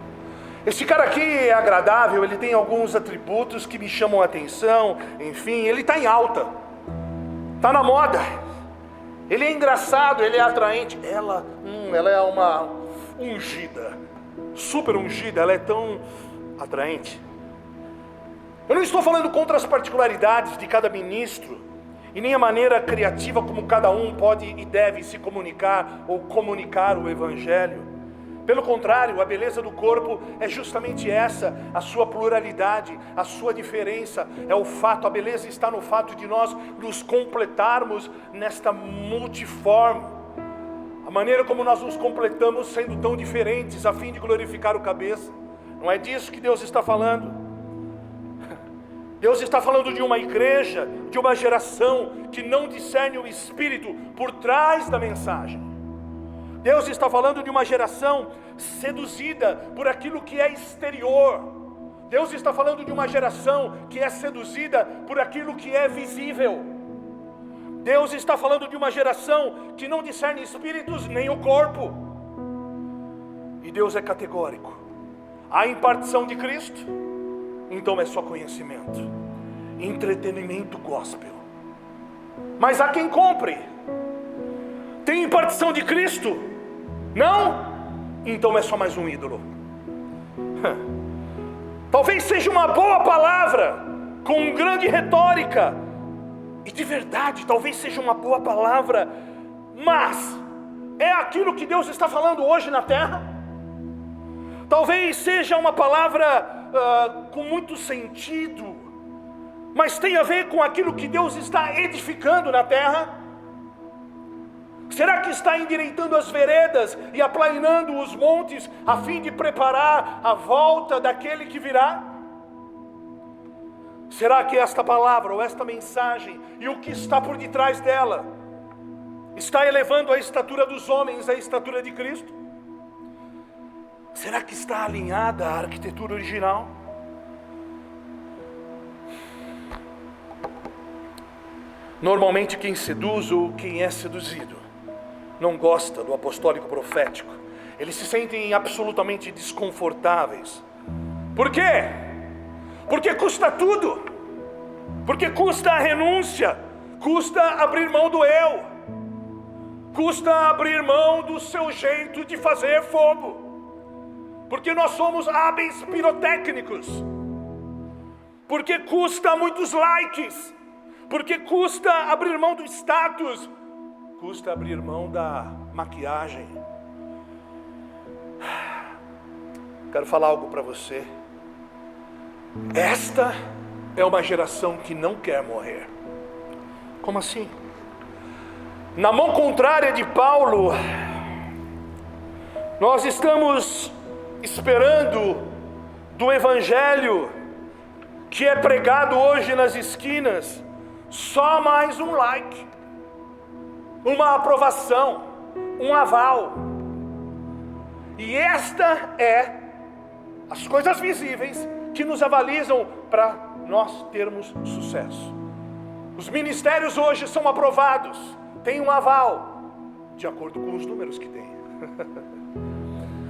Este cara aqui é agradável, ele tem alguns atributos que me chamam a atenção. Enfim, ele está em alta, está na moda. Ele é engraçado, ele é atraente. Ela é uma ungida, super ungida, ela é tão atraente. Eu não estou falando contra as particularidades de cada ministro, e nem a maneira criativa como cada um pode e deve se comunicar ou comunicar o evangelho. Pelo contrário, a beleza do corpo é justamente essa, a sua pluralidade, a sua diferença. É o fato, a beleza está no fato de nós nos completarmos nesta multiforme. A maneira como nós nos completamos sendo tão diferentes, a fim de glorificar o cabeça. Não é disso que Deus está falando. Deus está falando de uma igreja, de uma geração que não discerne o Espírito por trás da mensagem. Deus está falando de uma geração seduzida por aquilo que é exterior. Deus está falando de uma geração que é seduzida por aquilo que é visível. Deus está falando de uma geração que não discerne espíritos nem o corpo. E Deus é categórico. Há impartição de Cristo, então é só conhecimento, entretenimento gospel. Mas há quem compre. Tem impartição de Cristo? Não? Então é só mais um ídolo. Talvez seja uma boa palavra, com grande retórica, e de verdade, talvez seja uma boa palavra, mas é aquilo que Deus está falando hoje na terra? Talvez seja uma palavra com muito sentido, mas tem a ver com aquilo que Deus está edificando na terra? Será que está endireitando as veredas e aplainando os montes a fim de preparar a volta daquele que virá? Será que esta palavra ou esta mensagem e o que está por detrás dela está elevando a estatura dos homens à estatura de Cristo? Será que está alinhada à arquitetura original? Normalmente quem seduz ou quem é seduzido não gosta do apostólico profético. Eles se sentem absolutamente desconfortáveis. Por quê? Porque custa tudo. Porque custa a renúncia, custa abrir mão do eu, custa abrir mão do seu jeito de fazer fogo. Porque nós somos hábeis pirotécnicos, porque custa muitos likes, porque custa abrir mão do status, custa abrir mão da maquiagem. Quero falar algo para você. Esta é uma geração que não quer morrer. Como assim? Na mão contrária de Paulo, nós estamos esperando do evangelho que é pregado hoje nas esquinas só mais um like, uma aprovação, um aval. E esta é as coisas visíveis que nos avalizam para nós termos sucesso. Os ministérios hoje são aprovados, têm um aval, de acordo com os números que tem.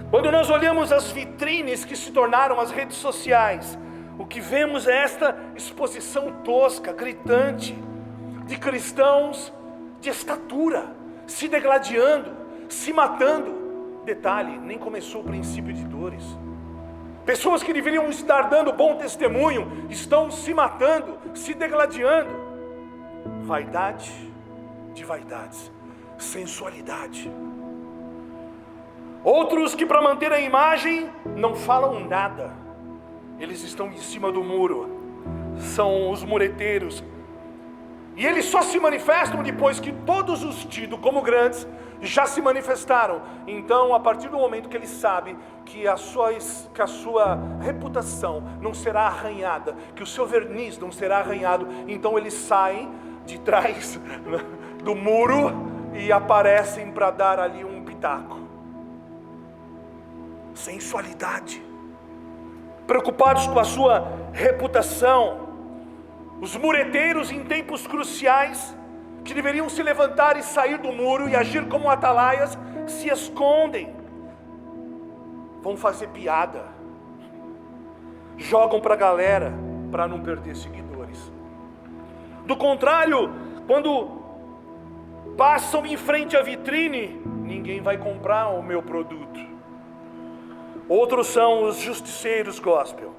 Quando nós olhamos as vitrines que se tornaram as redes sociais, o que vemos é esta exposição tosca, gritante, de cristãos de estatura, se degladiando, se matando. Detalhe, nem começou o princípio de dores. Pessoas que deveriam estar dando bom testemunho, estão se matando, se degladiando. Vaidade de vaidades, sensualidade. Outros que para manter a imagem não falam nada. Eles estão em cima do muro, são os mureteiros. E eles só se manifestam depois que todos os tidos como grandes já se manifestaram. Então, a partir do momento que ele sabe que a sua reputação não será arranhada, que o seu verniz não será arranhado, então eles saem de trás do muro e aparecem para dar ali um pitaco. Sensualidade, preocupados com a sua reputação. Os mureteiros em tempos cruciais, que deveriam se levantar e sair do muro e agir como atalaias, se escondem, vão fazer piada, jogam para a galera para não perder seguidores. Do contrário, quando passam em frente à vitrine, ninguém vai comprar o meu produto. Outros são os justiceiros gospel.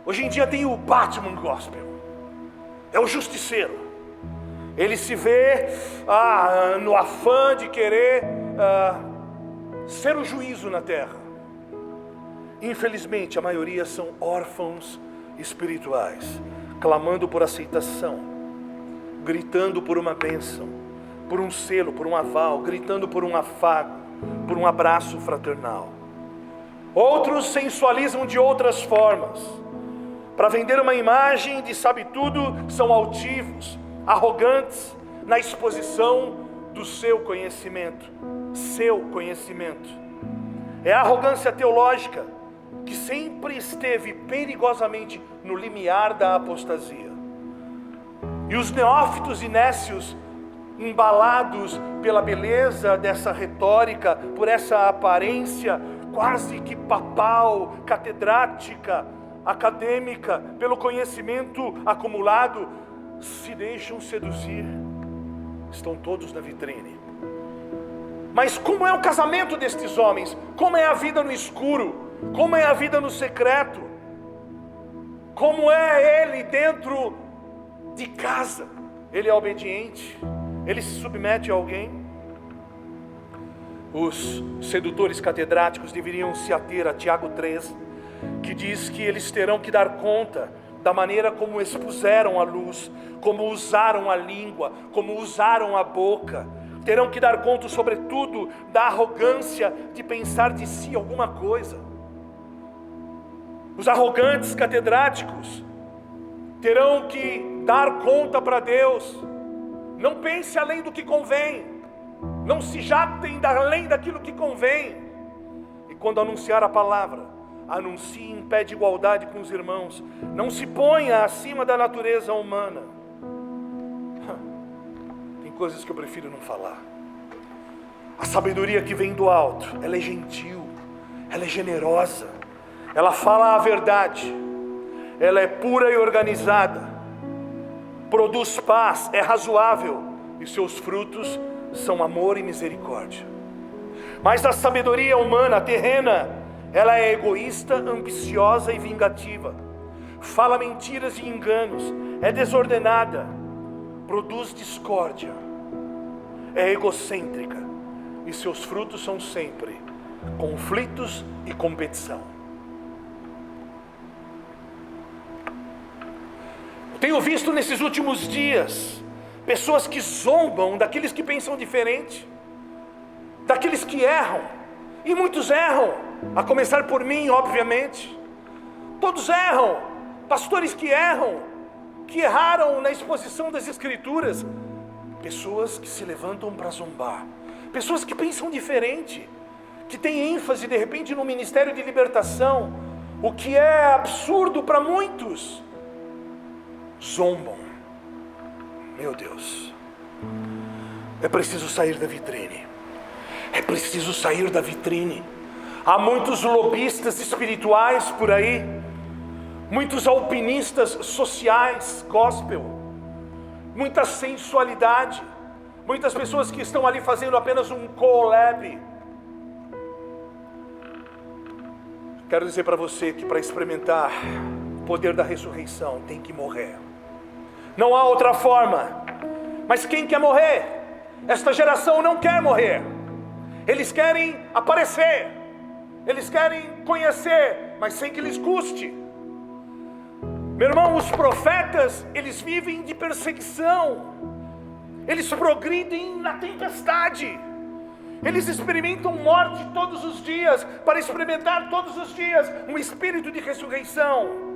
Hoje em dia tem o Batman gospel, é o justiceiro. Ele se vê no afã de querer ser o juízo na terra. Infelizmente a maioria são órfãos espirituais, clamando por aceitação, gritando por uma bênção, por um selo, por um aval, gritando por um afago, por um abraço fraternal. Outros sensualizam de outras formas. Para vender uma imagem de sabe-tudo, são altivos, arrogantes na exposição do seu conhecimento. Seu conhecimento. É a arrogância teológica que sempre esteve perigosamente no limiar da apostasia. E os neófitos e nécios, embalados pela beleza dessa retórica, por essa aparência quase que papal, catedrática, acadêmica, pelo conhecimento acumulado, se deixam seduzir. Estão todos na vitrine. Mas como é o casamento destes homens? Como é a vida no escuro? Como é a vida no secreto? Como é ele dentro de casa? Ele é obediente? Ele se submete a alguém? Os sedutores catedráticos deveriam se ater a Tiago 3, que diz que eles terão que dar conta da maneira como expuseram a luz, como usaram a língua, como usaram a boca. Terão que dar conta, sobretudo, da arrogância de pensar de si alguma coisa. Os arrogantes catedráticos terão que dar conta para Deus. Não pense além do que convém. Não se jactem além daquilo que convém. E quando anunciar a palavra, anuncie em pé de igualdade com os irmãos. Não se ponha acima da natureza humana. Tem coisas que eu prefiro não falar. A sabedoria que vem do alto, ela é gentil, ela é generosa, ela fala a verdade, ela é pura e organizada, produz paz, é razoável, e seus frutos são amor e misericórdia. Mas a sabedoria humana, terrena, ela é egoísta, ambiciosa e vingativa, fala mentiras e enganos, é desordenada, produz discórdia. é egocêntrica e seus frutos são sempre conflitos e competição. Tenho visto nesses últimos dias pessoas que zombam daqueles que pensam diferente, daqueles que erram, e muitos erram, a começar por mim, obviamente. Todos erram, pastores que erram, que erraram na exposição das Escrituras, pessoas que se levantam para zombar, pessoas que pensam diferente, que têm ênfase de repente no ministério de libertação, o que é absurdo para muitos. Zombam. Meu Deus, é preciso sair da vitrine. É preciso sair da vitrine. Há muitos lobistas espirituais por aí, muitos alpinistas sociais, gospel, muita sensualidade, muitas pessoas que estão ali fazendo apenas um collab. Quero dizer para você que para experimentar o poder da ressurreição tem que morrer. Não há outra forma. Mas quem quer morrer? Esta geração não quer morrer. Eles querem aparecer, eles querem conhecer, mas sem que lhes custe. Meu irmão, os profetas, eles vivem de perseguição, eles progridem na tempestade, eles experimentam morte todos os dias, para experimentar todos os dias um espírito de ressurreição.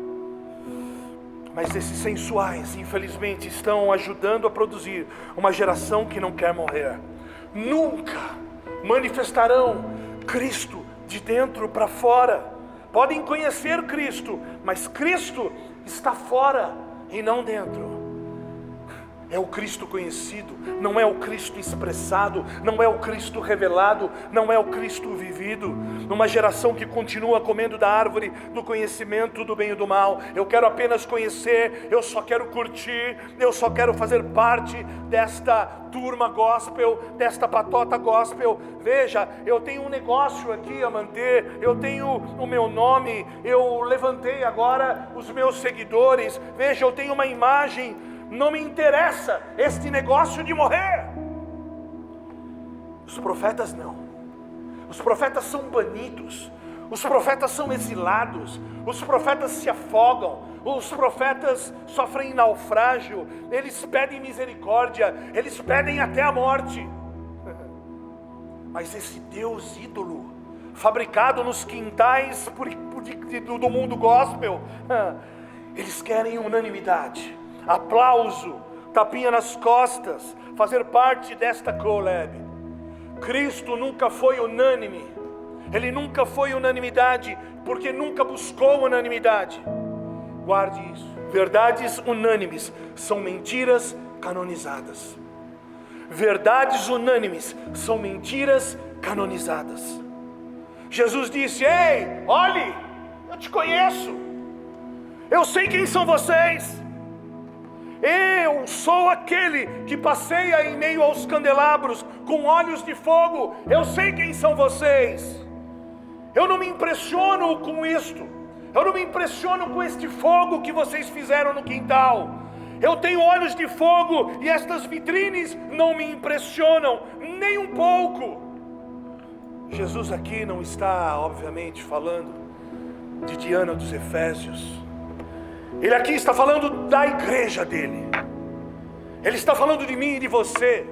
Mas esses sensuais, infelizmente, estão ajudando a produzir uma geração que não quer morrer. Nunca manifestarão Cristo de dentro para fora. Podem conhecer Cristo, mas Cristo está fora e não dentro. É o Cristo conhecido, não é o Cristo expressado, não é o Cristo revelado, não é o Cristo vivido. Numa geração que continua comendo da árvore do conhecimento do bem e do mal. Eu quero apenas conhecer, eu só quero curtir, eu só quero fazer parte desta turma gospel, desta patota gospel. Veja, eu tenho um negócio aqui a manter, eu tenho o meu nome, eu levantei agora os meus seguidores. Veja, eu tenho uma imagem. Não me interessa este negócio de morrer. Os profetas não. Os profetas são banidos. Os profetas são exilados. Os profetas se afogam. Os profetas sofrem naufrágio. Eles pedem misericórdia. Eles pedem até a morte. Mas esse Deus ídolo, fabricado nos quintais do mundo gospel, eles querem unanimidade, aplauso, tapinha nas costas, fazer parte desta collab. Cristo nunca foi unânime. Ele nunca foi unanimidade, porque nunca buscou unanimidade. Guarde isso. Verdades unânimes são mentiras canonizadas. Verdades unânimes são mentiras canonizadas. Jesus disse: ei, olhe, eu te conheço. Eu sei quem são vocês. Eu sou aquele que passeia em meio aos candelabros com olhos de fogo. Eu sei quem são vocês. Eu não me impressiono com isto. Eu não me impressiono com este fogo que vocês fizeram no quintal. Eu tenho olhos de fogo e estas vitrines não me impressionam nem um pouco. Jesus aqui não está, obviamente, falando de Diana dos Efésios. Ele aqui está falando da igreja dele. Ele está falando de mim e de você.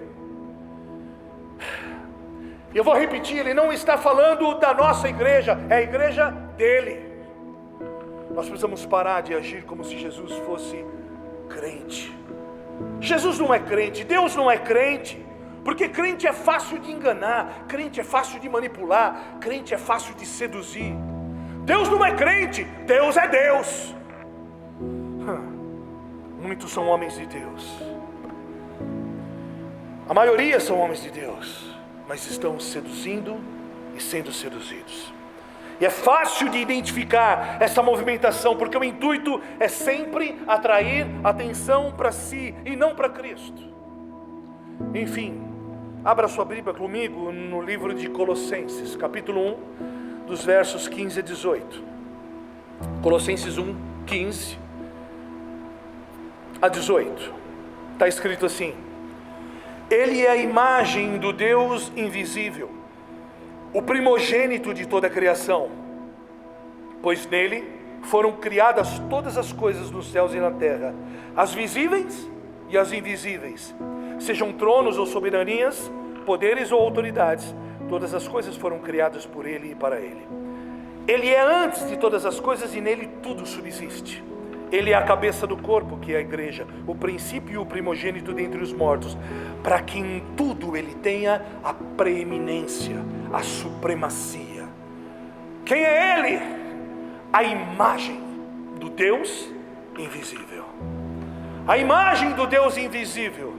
Eu vou repetir, ele não está falando da nossa igreja, é a igreja dele. Nós precisamos parar de agir como se Jesus fosse crente. Jesus não é crente, Deus não é crente, porque crente é fácil de enganar, crente é fácil de manipular, crente é fácil de seduzir. Deus não é crente, Deus é Deus. Muitos são homens de Deus, a maioria são homens de Deus, mas estão seduzindo e sendo seduzidos. E é fácil de identificar essa movimentação, porque o intuito é sempre atrair atenção para si e não para Cristo. Enfim, abra sua Bíblia comigo no livro de Colossenses, capítulo 1, dos versos 15 a 18. Colossenses 1, 15 a 18. Está escrito assim: Ele é a imagem do Deus invisível, o primogênito de toda a criação, pois nele foram criadas todas as coisas nos céus e na terra, as visíveis e as invisíveis, sejam tronos ou soberanias, poderes ou autoridades, todas as coisas foram criadas por ele e para ele. Ele é antes de todas as coisas e nele tudo subsiste. Ele é a cabeça do corpo, que é a igreja, o princípio e o primogênito dentre os mortos, para que em tudo ele tenha a preeminência, a supremacia. Quem é ele? A imagem do Deus invisível. A imagem do Deus invisível.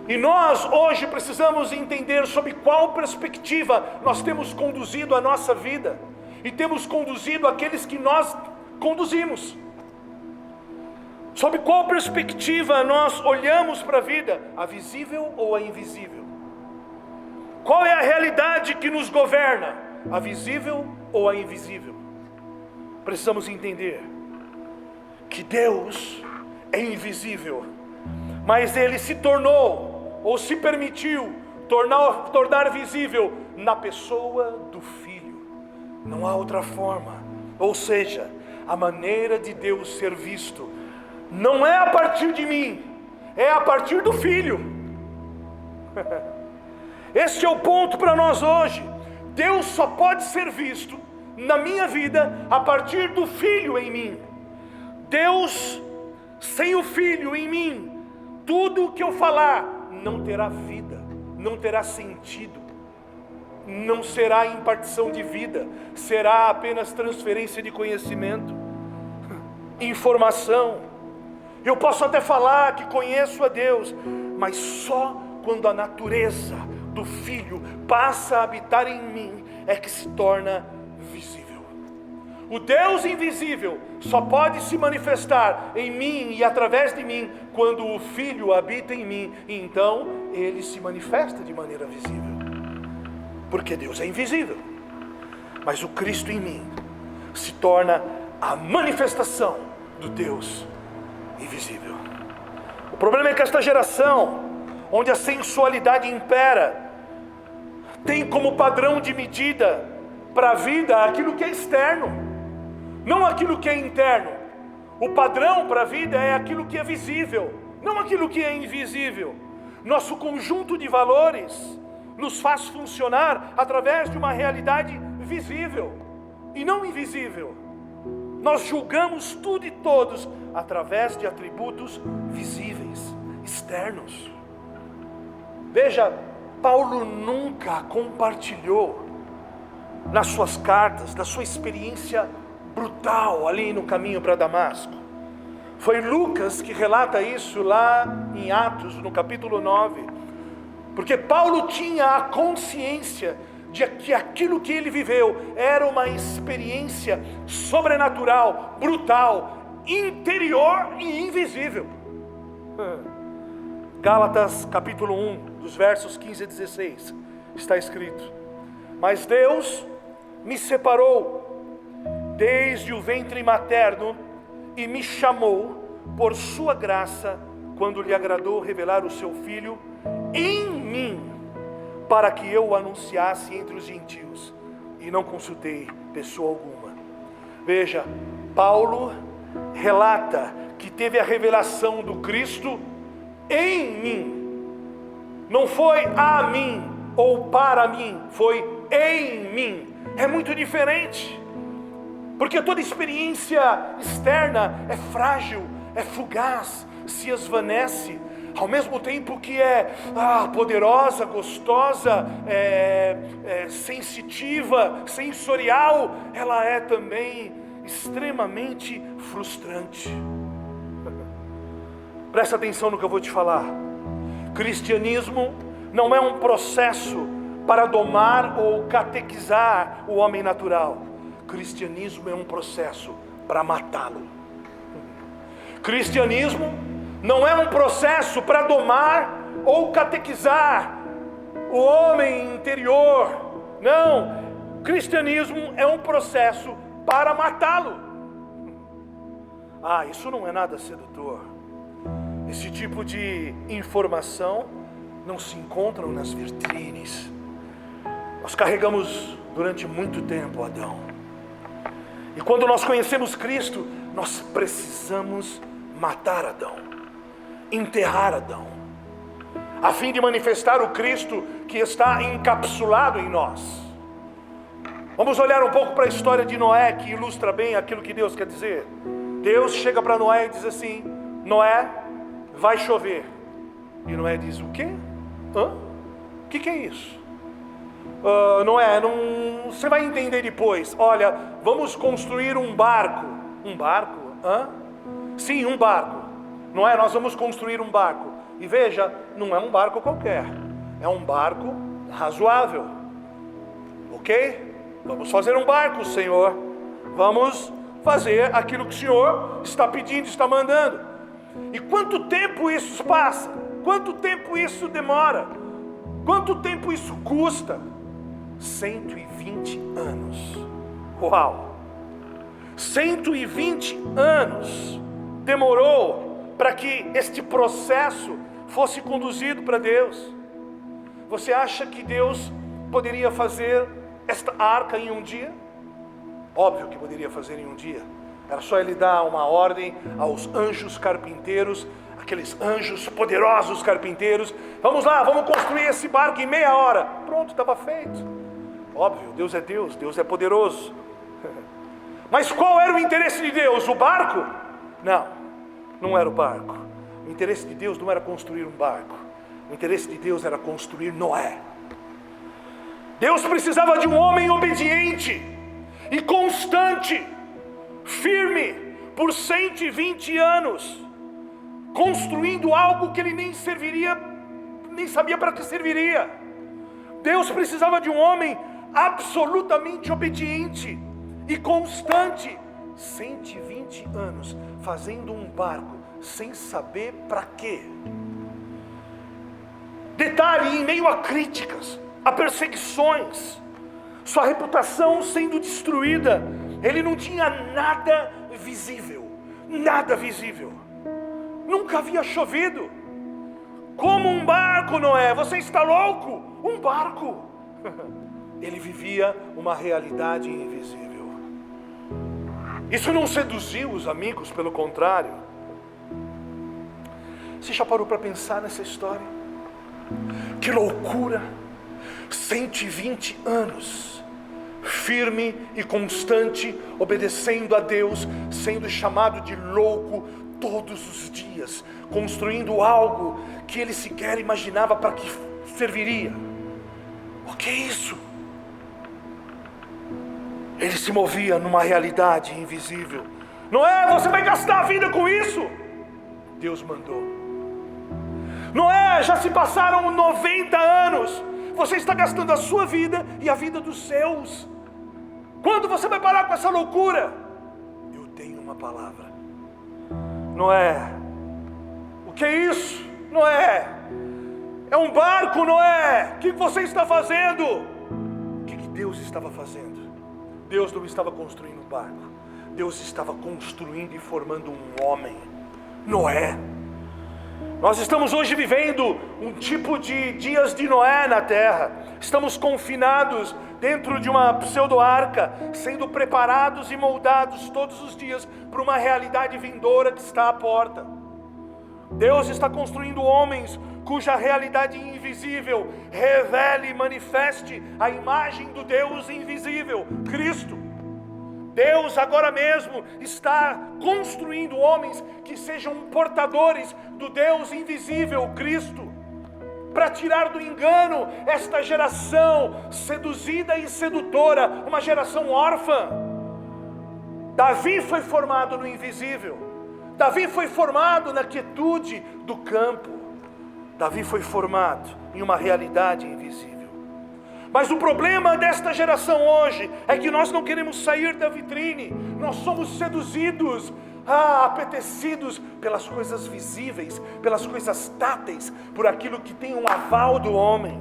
E nós hoje precisamos entender sob qual perspectiva nós temos conduzido a nossa vida e temos conduzido aqueles que nós conduzimos. Sob qual perspectiva nós olhamos para a vida, a visível ou a invisível? Qual é a realidade que nos governa, a visível ou a invisível? Precisamos entender que Deus é invisível, mas Ele se tornou, ou se permitiu, tornar visível na pessoa do Filho. Não há outra forma. Ou seja, a maneira de Deus ser visto não é a partir de mim, é a partir do Filho. Este é o ponto para nós hoje. Deus só pode ser visto na minha vida a partir do Filho em mim. Deus, sem o Filho em mim, tudo o que eu falar não terá vida, não terá sentido, não será impartição de vida, será apenas transferência de conhecimento, informação. Eu posso até falar que conheço a Deus, mas só quando a natureza do Filho passa a habitar em mim é que se torna visível. O Deus invisível só pode se manifestar em mim e através de mim quando o Filho habita em mim, e então Ele se manifesta de maneira visível. Porque Deus é invisível, mas o Cristo em mim se torna a manifestação do Deus invisível. O problema é que esta geração, onde a sensualidade impera, tem como padrão de medida para a vida aquilo que é externo, não aquilo que é interno. O padrão para a vida é aquilo que é visível, não aquilo que é invisível. Nosso conjunto de valores nos faz funcionar através de uma realidade visível e não invisível. Nós julgamos tudo e todos através de atributos visíveis, externos. Veja, Paulo nunca compartilhou nas suas cartas da sua experiência brutal ali no caminho para Damasco. Foi Lucas que relata isso lá em Atos, no capítulo 9. Porque Paulo tinha a consciência de que aquilo que ele viveu era uma experiência sobrenatural, brutal, interior e invisível. Gálatas capítulo 1, dos versos 15 a 16, está escrito: mas Deus me separou desde o ventre materno e me chamou por sua graça, quando lhe agradou revelar o seu Filho em mim, para que eu o anunciasse entre os gentios, e não consultei pessoa alguma. Veja, Paulo relata que teve a revelação do Cristo em mim. Não foi a mim ou para mim, foi em mim. É muito diferente, porque toda experiência externa é frágil, é fugaz, se esvanece, ao mesmo tempo que é poderosa, gostosa, sensitiva, sensorial, ela é também extremamente frustrante. Presta atenção no que eu vou te falar. Cristianismo não é um processo para domar ou catequizar o homem natural. Cristianismo é um processo para matá-lo. Cristianismo não é um processo para domar ou catequizar o homem interior. Não, cristianismo é um processo para matá-lo. Isso não é nada sedutor. Esse tipo de informação não se encontram nas vitrines. Nós carregamos durante muito tempo Adão. E quando nós conhecemos Cristo, nós precisamos matar Adão, enterrar Adão, a fim de manifestar o Cristo que está encapsulado em nós. Vamos olhar um pouco para a história de Noé, que ilustra bem aquilo que Deus quer dizer. Deus chega para Noé e diz assim: Noé, vai chover. E Noé diz: o quê? O que é isso? Noé, você vai entender depois. Olha, vamos construir um barco. Um barco? Sim, um barco. Noé, nós vamos construir um barco. E veja, não é um barco qualquer. É um barco razoável. Ok? Vamos fazer um barco, Senhor. Vamos fazer aquilo que o Senhor está pedindo, está mandando. E quanto tempo isso passa? Quanto tempo isso demora? Quanto tempo isso custa? 120 anos. Uau! 120 anos demorou para que este processo fosse conduzido para Deus. Você acha que Deus poderia fazer esta arca em um dia? Óbvio que poderia fazer em um dia. Era só ele dar uma ordem aos anjos carpinteiros, aqueles anjos poderosos carpinteiros: vamos lá, vamos construir esse barco em meia hora. Pronto, estava feito. Óbvio, Deus é poderoso. Mas qual era o interesse de Deus? O barco? Não era o barco. O interesse de Deus não era construir um barco. O interesse de Deus era construir Noé. Deus precisava de um homem obediente e constante, firme, por 120 anos, construindo algo que ele nem sabia para que serviria. Deus precisava de um homem absolutamente obediente e constante, 120 anos, fazendo um barco, sem saber para quê. Detalhe, em meio a críticas, a perseguições, sua reputação sendo destruída, ele não tinha nada visível, nunca havia chovido. Como um barco, Noé, você está louco? Um barco. Ele vivia uma realidade invisível. Isso não seduziu os amigos, pelo contrário. Você já parou para pensar nessa história? Que loucura! 120 anos, firme e constante, obedecendo a Deus, sendo chamado de louco todos os dias, construindo algo que ele sequer imaginava para que serviria. O que é isso? Ele se movia numa realidade invisível. Noé, você vai gastar a vida com isso? Deus mandou. Noé, já se passaram 90 anos. Você está gastando a sua vida e a vida dos seus. Quando você vai parar com essa loucura? Eu tenho uma palavra. Noé, o que é isso? Noé, é um barco, Noé. O que você está fazendo? O que Deus estava fazendo? Deus não estava construindo um barco. Deus estava construindo e formando um homem, Noé. Nós estamos hoje vivendo um tipo de dias de Noé na terra. Estamos confinados dentro de uma pseudo-arca, sendo preparados e moldados todos os dias para uma realidade vindoura que está à porta. Deus está construindo homens cuja realidade invisível revele e manifeste a imagem do Deus invisível, Cristo. Deus agora mesmo está construindo homens que sejam portadores do Deus invisível, Cristo, para tirar do engano esta geração seduzida e sedutora, uma geração órfã. Davi foi formado no invisível. Davi foi formado na quietude do campo. Davi foi formado em uma realidade invisível. Mas o problema desta geração hoje é que nós não queremos sair da vitrine. Nós somos seduzidos, apetecidos pelas coisas visíveis, pelas coisas táteis, por aquilo que tem um aval do homem.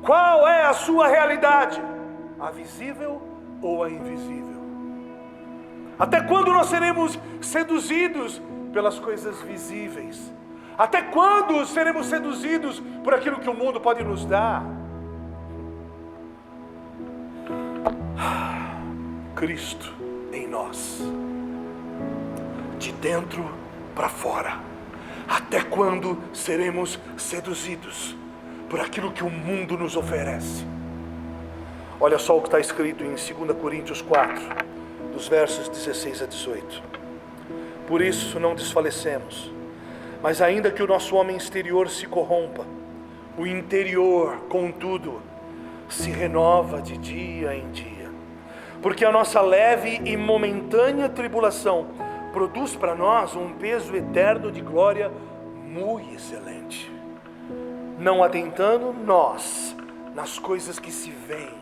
Qual é a sua realidade? A visível ou a invisível? Até quando nós seremos seduzidos pelas coisas visíveis? Até quando seremos seduzidos por aquilo que o mundo pode nos dar? Cristo em nós, de dentro para fora. Até quando seremos seduzidos por aquilo que o mundo nos oferece? Olha só o que está escrito em 2 Coríntios 4, dos versos 16 a 18. Por isso não desfalecemos, mas ainda que o nosso homem exterior se corrompa, o interior, contudo, se renova de dia em dia. Porque a nossa leve e momentânea tribulação produz para nós um peso eterno de glória muito excelente. Não atentando nós nas coisas que se veem,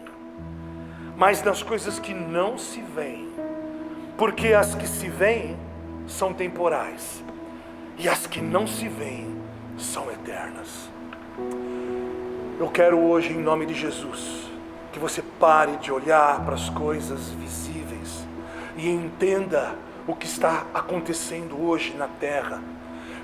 mas nas coisas que não se veem. Porque as que se veem são temporais, e as que não se veem são eternas. Eu quero hoje, em nome de Jesus, que você pare de olhar para as coisas visíveis e entenda o que está acontecendo hoje na terra.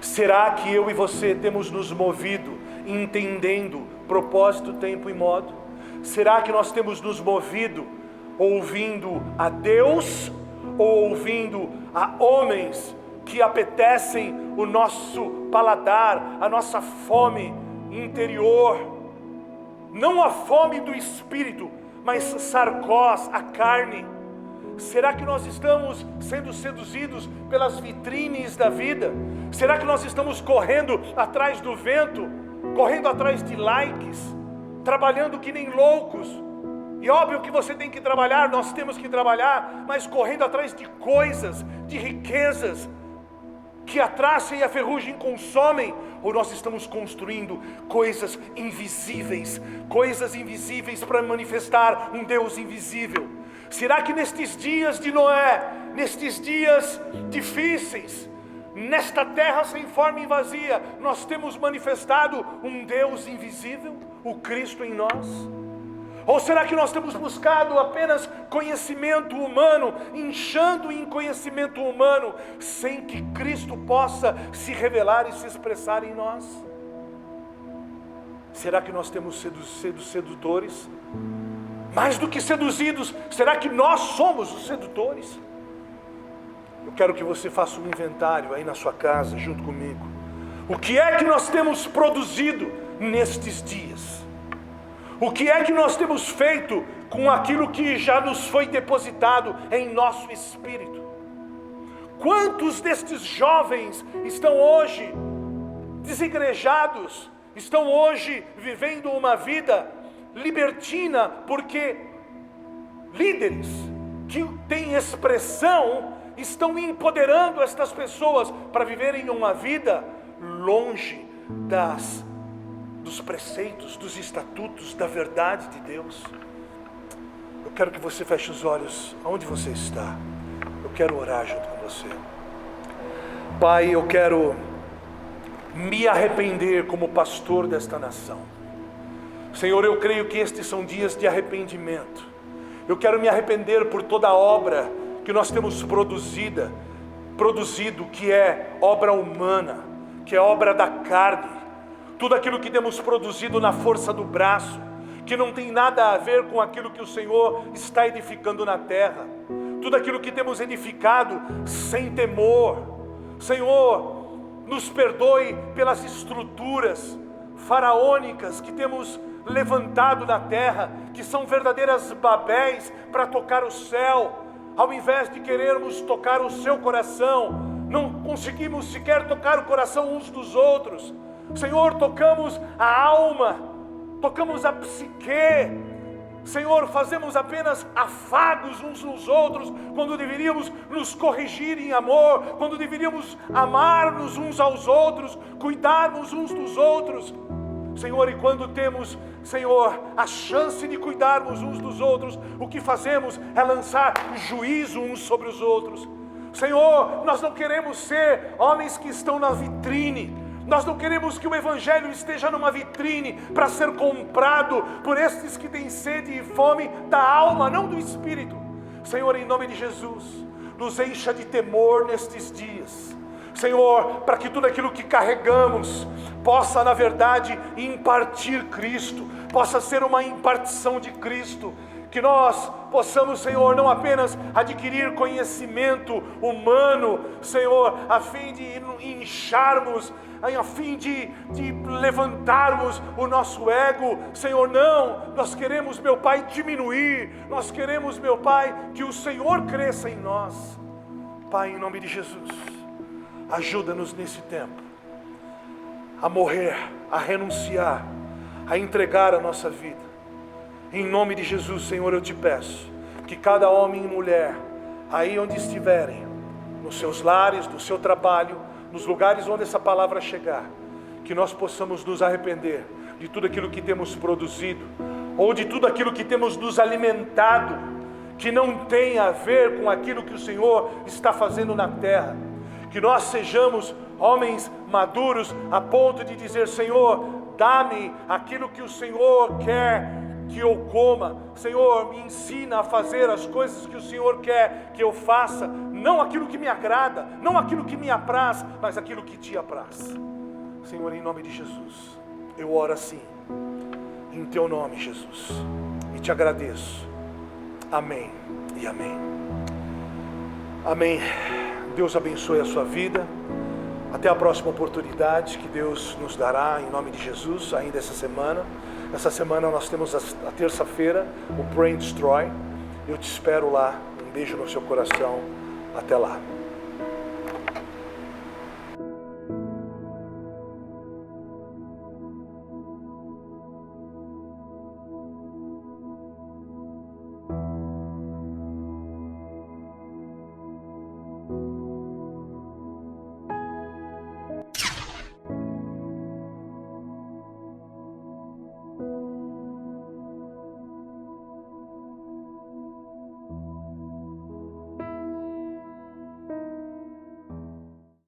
Será que eu e você temos nos movido entendendo propósito, tempo e modo? Será que nós temos nos movido ouvindo a Deus ou ouvindo a homens que apetecem o nosso paladar, a nossa fome interior? Não a fome do espírito, mas sarcós, a carne. Será que nós estamos sendo seduzidos pelas vitrines da vida? Será que nós estamos correndo atrás do vento, correndo atrás de likes, trabalhando que nem loucos? E óbvio que você tem que trabalhar, nós temos que trabalhar, mas correndo atrás de coisas, de riquezas, que a traça e a ferrugem consomem, ou nós estamos construindo coisas invisíveis para manifestar um Deus invisível? Será que nestes dias de Noé, nestes dias difíceis, nesta terra sem forma e vazia, nós temos manifestado um Deus invisível, o Cristo em nós? Ou será que nós temos buscado apenas conhecimento humano, inchando em conhecimento humano, sem que Cristo possa se revelar e se expressar em nós? Será que nós temos sido sedutores? Mais do que seduzidos, será que nós somos os sedutores? Eu quero que você faça um inventário aí na sua casa, junto comigo. O que é que nós temos produzido nestes dias? O que é que nós temos feito com aquilo que já nos foi depositado em nosso espírito? Quantos destes jovens estão hoje desigrejados, estão hoje vivendo uma vida libertina, porque líderes que têm expressão estão empoderando estas pessoas para viverem uma vida longe dos preceitos, dos estatutos, da verdade de Deus. Eu quero que você feche os olhos aonde você está. Eu quero orar junto com você. Pai, eu quero me arrepender como pastor desta nação. Senhor, eu creio que estes são dias de arrependimento. Eu quero me arrepender por toda a obra que nós temos produzido, que é obra humana, que é obra da carne. Tudo aquilo que temos produzido na força do braço, que não tem nada a ver com aquilo que o Senhor está edificando na terra. Tudo aquilo que temos edificado sem temor. Senhor, nos perdoe pelas estruturas faraônicas que temos levantado na terra, que são verdadeiras Babéis para tocar o céu. Ao invés de querermos tocar o seu coração, não conseguimos sequer tocar o coração uns dos outros. Senhor, tocamos a alma, tocamos a psique. Senhor, fazemos apenas afagos uns nos outros, quando deveríamos nos corrigir em amor, quando deveríamos amar-nos uns aos outros, cuidarmos uns dos outros. Senhor, e quando temos, Senhor, a chance de cuidarmos uns dos outros, o que fazemos é lançar juízo uns sobre os outros. Senhor, nós não queremos ser homens que estão na vitrine. Nós não queremos que o Evangelho esteja numa vitrine para ser comprado por estes que têm sede e fome da alma, não do Espírito. Senhor, em nome de Jesus, nos encha de temor nestes dias. Senhor, para que tudo aquilo que carregamos possa, na verdade, impartir Cristo, possa ser uma impartição de Cristo, que nós possamos, Senhor, não apenas adquirir conhecimento humano, Senhor, a fim de incharmos, a fim de levantarmos o nosso ego, Senhor, não, nós queremos, meu Pai, diminuir, nós queremos, meu Pai, que o Senhor cresça em nós. Pai, em nome de Jesus, ajuda-nos nesse tempo a morrer, a renunciar, a entregar a nossa vida. Em nome de Jesus, Senhor, eu te peço que cada homem e mulher, aí onde estiverem, nos seus lares, no seu trabalho, nos lugares onde essa palavra chegar, que nós possamos nos arrepender de tudo aquilo que temos produzido, ou de tudo aquilo que temos nos alimentado, que não tem a ver com aquilo que o Senhor está fazendo na terra. Que nós sejamos homens maduros a ponto de dizer: Senhor, dá-me aquilo que o Senhor quer que eu coma. Senhor, me ensina a fazer as coisas que o Senhor quer que eu faça, não aquilo que me agrada, não aquilo que me apraz, mas aquilo que te apraz. Senhor, em nome de Jesus, eu oro assim, em teu nome, Jesus, e te agradeço. Amém e amém. Amém. Deus abençoe a sua vida. Até a próxima oportunidade que Deus nos dará, em nome de Jesus, ainda essa semana. Essa semana nós temos a terça-feira, o Pray and Destroy. Eu te espero lá. Um beijo no seu coração. Até lá.